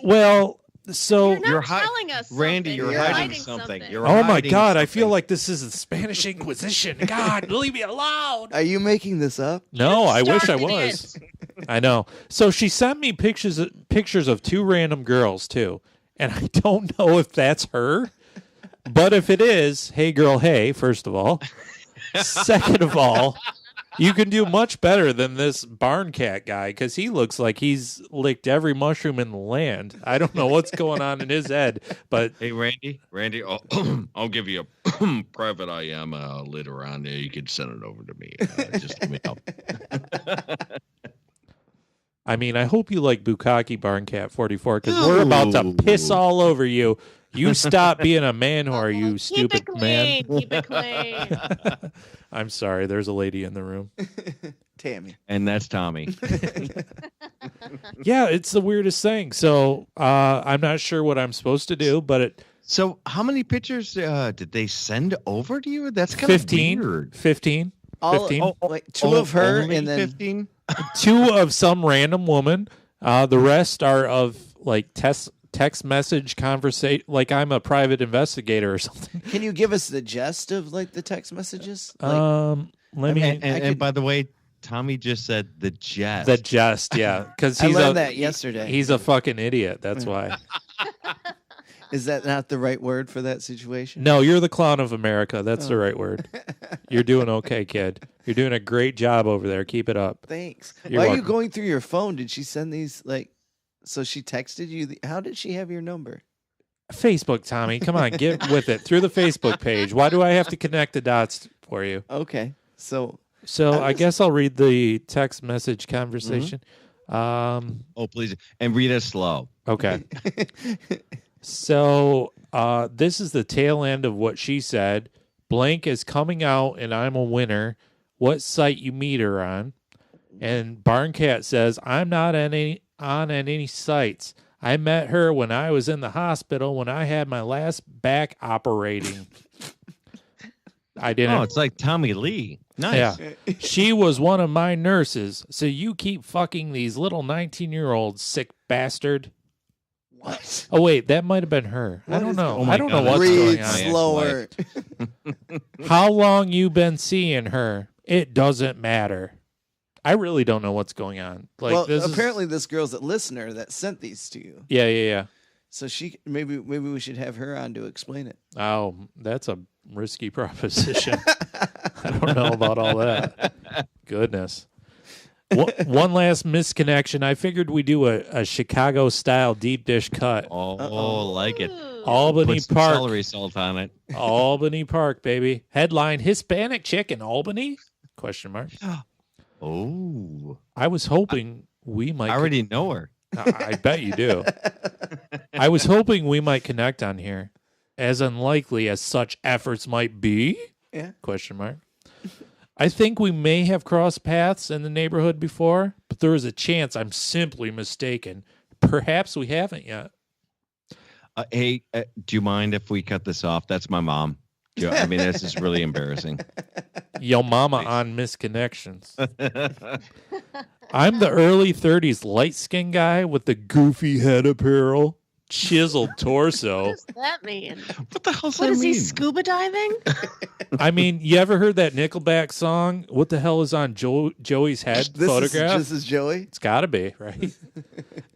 Well, so, You're not You're hi- telling us Randy, something. you're hiding hiding something. You're oh my hiding God, I feel something. like this is the Spanish Inquisition. God, leave me alone. Are you making this up? No, I wish I started was. I know. So she sent me pictures of 2 random girls too, and I don't know if that's her. But if it is, hey girl, hey. First of all, second of all, You can do much better than this barn cat guy because he looks like he's licked every mushroom in the land. I don't know what's going on in his head, but Hey, Randy, I'll give you a private IM later on. You can send it over to me. Just let me know. I mean, I hope you like Bukkake Barn Cat 44 because we're about to piss all over you. You stop being a man whore, you stupid man. Keep it clean. I'm sorry, there's a lady in the room. Tammy. And that's Tommy. Yeah, it's the weirdest thing. So I'm not sure what I'm supposed to do, but So how many pictures did they send over to you? That's kind of 15. weird. 15. All, 15. like two of her Only and then 15? 2 of some random woman. The rest are of like text message conversation. Like I'm a private investigator or something. Can you give us the gist of like the text messages? Like, Let me. And by the way, Tommy just said the jest. The jest, yeah, because I he's learned that yesterday. He's a fucking idiot. That's why. Is that not the right word for that situation? No, you're the clown of America. That's the right word. You're doing okay, kid. You're doing a great job over there. Keep it up. Thanks. You're Why are you welcome. going through your phone? Did she send these like? So she texted you. How did she have your number? Facebook, Tommy. Come on, get with it. Through the Facebook page. Why do I have to connect the dots for you? Okay, so I guess I'll read the text message conversation. Oh, please. And read it slow. Okay. So this is the tail end of what she said. Blank is coming out and I'm a winner. What site you meet her on? And Barncat says, I'm not on any sites. I met her when I was in the hospital when I had my last back operating. I didn't. Oh, it's like Tommy Lee. Nice. Yeah. She was one of my nurses. So you keep fucking these little 19-year-olds, sick bastard. what? Oh, wait, that might have been her. I What don't is know. Oh my I don't know God, what's Read going on. slower. How long you been seeing her? It doesn't matter. I really don't know what's going on. Like, well, this apparently this girl's a listener that sent these to you. Yeah. So she maybe we should have her on to explain it. Oh, that's a risky proposition. I don't know about all that. Goodness. One last misconnection. I figured we'd do a Chicago-style deep dish cut. Oh, like it. Albany Put some Park. celery salt on it. Albany Park, baby. Headline, Hispanic chick in Albany? Question mark. Oh. I was hoping we might. I already know her. I bet you do. I was hoping we might connect on here. As unlikely as such efforts might be? Yeah. Question mark. I think we may have crossed paths in the neighborhood before, but there is a chance I'm simply mistaken. Perhaps we haven't yet. Hey, do you mind if we cut this off? That's my mom. I mean, this is really embarrassing. Yo mama on misconnections. I'm the early 30s light-skinned guy with the goofy head apparel, chiseled torso. What does that mean? What the hell's What that is he mean? scuba diving? I mean, you ever heard that Nickelback song? What the hell is on Joey's head photograph? This is Joey. It's got to be, right?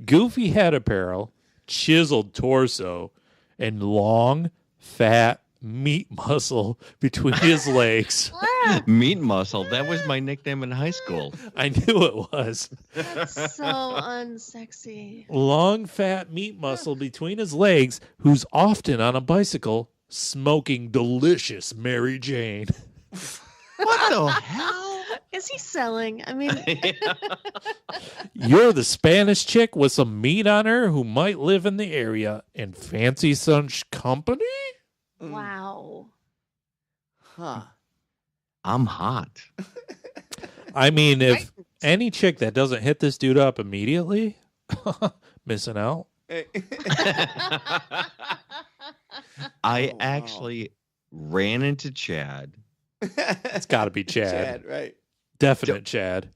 Goofy head apparel, chiseled torso, and long, fat meat muscle between his legs. Meat muscle. That was my nickname in high school. I knew it was. That's so unsexy. Long, fat meat muscle between his legs, who's often on a bicycle smoking delicious Mary Jane. What the hell? Is he selling? I mean, You're the Spanish chick with some meat on her who might live in the area and fancy such company? wow. Huh. I'm hot. I mean, if any chick that doesn't hit this dude up immediately, missing out. I wow. actually ran into Chad. It's got to be Chad. right? Definite Chad.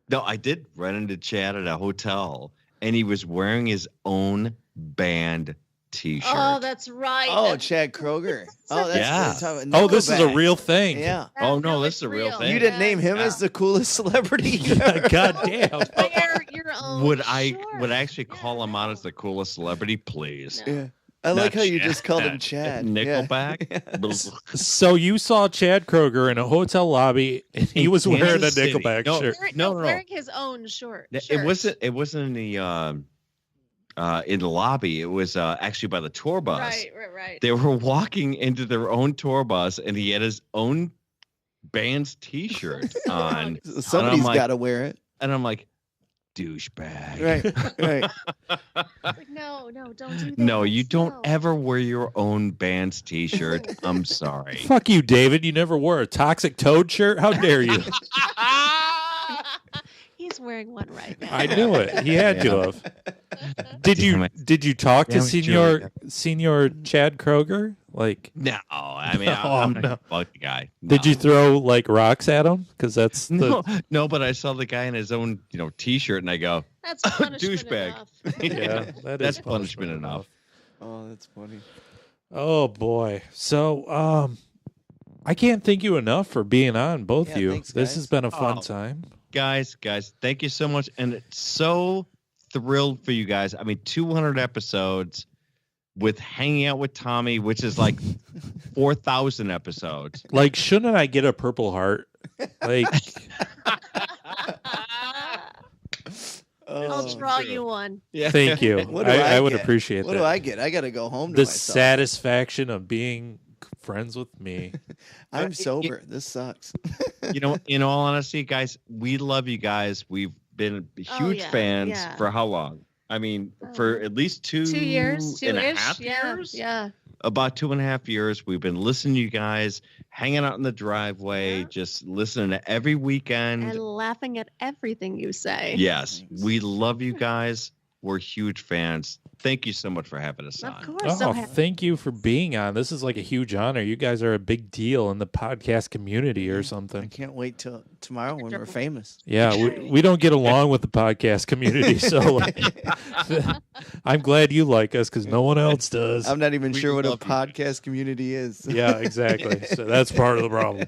No, I did run into Chad at a hotel, and he was wearing his own band T-shirt. Oh, that's right. Oh, That's- Chad Kroger. Oh, that's Yeah. that's how- Oh, this is a Nickelback. real thing. Yeah. Oh, no, this it's is a real thing. You didn't name him Yeah. as the coolest celebrity. God damn. Wear your own Would I shorts. actually call him out as the coolest celebrity, please? No. Yeah. I like how you Chad. just called him Chad. Nickelback. So you saw Chad Kroger in a hotel lobby, and he was wearing a Kansas City. Nickelback No, shirt. no. Wearing his own shirt. It wasn't in the lobby. It was actually by the tour bus. Right. They were walking into their own tour bus, and he had his own band's T-shirt on. Somebody's got to wear it. And I'm like, douchebag. Right. Like, no, don't do that. No, you don't ever wear your own band's T-shirt. I'm sorry. Fuck you, David. You never wore a Toxic Toad shirt? How dare you? He's wearing one right now. I knew it. He had to have. Did you talk to Senior Chad Kroger? Like, no, I mean, I'm not a fuck guy. No. Did you throw like rocks at him? Because that's no. But I saw the guy in his own T-shirt, and I go, that's punishment douchebag. Yeah, that's punishment enough. Oh, that's funny. Oh boy. So I can't thank you enough for being on, both of you. Thanks, this has been a fun time. Guys, thank you so much. And it's so thrilled for you guys. I mean, 200 episodes with hanging out with Tommy, which is like 4,000 episodes. Like, shouldn't I get a Purple Heart? Like, I'll draw you one. Yeah. Thank you. I would appreciate that. What do I get? I got to go home to the myself. satisfaction of being friends with me. I'm sober. This sucks. In all honesty, guys, we love you guys. We've been huge fans for how long? I mean, for at least 2 years, and a half years. Yeah. About 2.5 years. We've been listening to you guys, hanging out in the driveway, just listening to every weekend. And laughing at everything you say. Yes. We love you guys. We're huge fans. Thank you so much for having us on. Of course. Thank you for being on. This is like a huge honor. You guys are a big deal in the podcast community or something. I can't wait till tomorrow when we're famous. Yeah, we don't get along with the podcast community, so I'm glad you like us because no one else does. I'm not even sure what a podcast community is. Yeah, exactly. So that's part of the problem.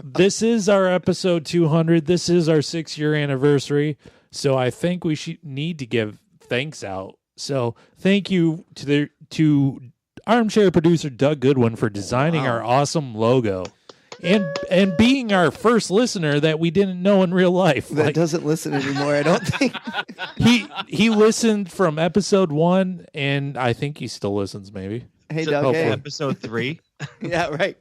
This is our episode 200. This is our 6-year anniversary. So I think we need to give thanks out. So thank you to armchair producer Doug Goodwin for designing our awesome logo. And being our first listener that we didn't know in real life. That doesn't listen anymore, I don't think. He listened from episode 1, and I think he still listens, maybe. Hey, Doug. Hey. Episode 3. Yeah, right.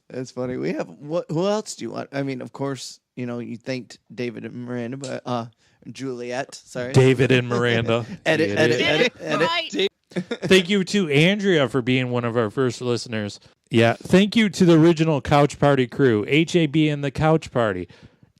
That's funny. We have who else do you want? I mean, of course, you thanked David and Miranda, but Juliet. Sorry, David and Miranda. edit. Right. Thank you to Andrea for being one of our first listeners. Yeah, thank you to the original Couch Party crew, HAB and the Couch Party.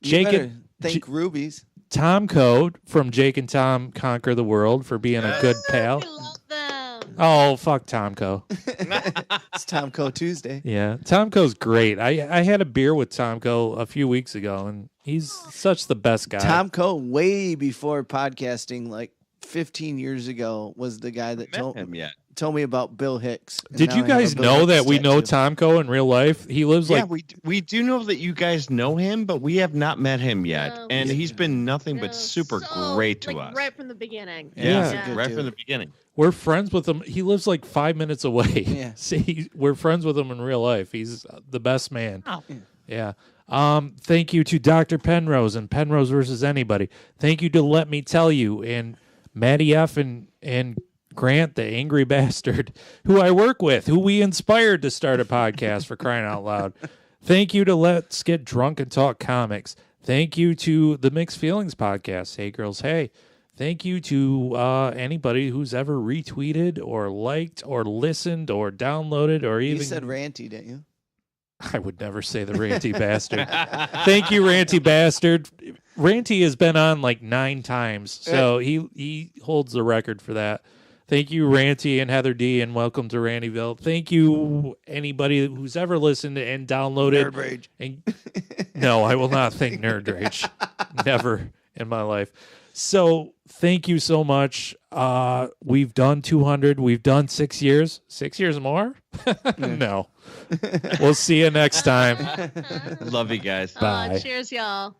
Thank Rubies. Tom Code from Jake and Tom Conquer the World for being a good pal. We love them. Oh, fuck Tomco. It's Tomco Tuesday. Yeah, Tomco's great. I had a beer with Tomco a few weeks ago, and he's such the best guy. Tomco, way before podcasting, like 15 years ago, was the guy that told me about Bill Hicks. Did you guys know that we know Tomco in real life? He lives we do know that you guys know him, but we have not met him yet. And he's been nothing but super great to us. Right from the beginning. Yeah. Right from the beginning. We're friends with him. He lives like 5 minutes away. Yeah. See, we're friends with him in real life. He's the best man. Oh. Yeah. Thank you to Dr. Penrose and Penrose versus Anybody. Thank you to Let Me Tell You and Maddie F. and Grant, the angry bastard, who I work with, who we inspired to start a podcast, for crying out loud. Thank you to Let's Get Drunk and Talk Comics. Thank you to the Mixed Feelings podcast, Hey Girls Hey. Thank you to anybody who's ever retweeted or liked or listened or downloaded or even... You said ranty, didn't you? I would never say the ranty bastard. Thank you, ranty bastard. Ranty has been on like 9 times, so he holds the record for that. Thank you, Ranty and Heather D, and welcome to Rantyville. Thank you, anybody who's ever listened and downloaded. Nerd Rage. No, I will not thank Nerd Rage. Never in my life. So thank you so much. We've done 200. We've done 6 years. 6 years more? No. We'll see you next time. Love you guys. Bye. Cheers, y'all.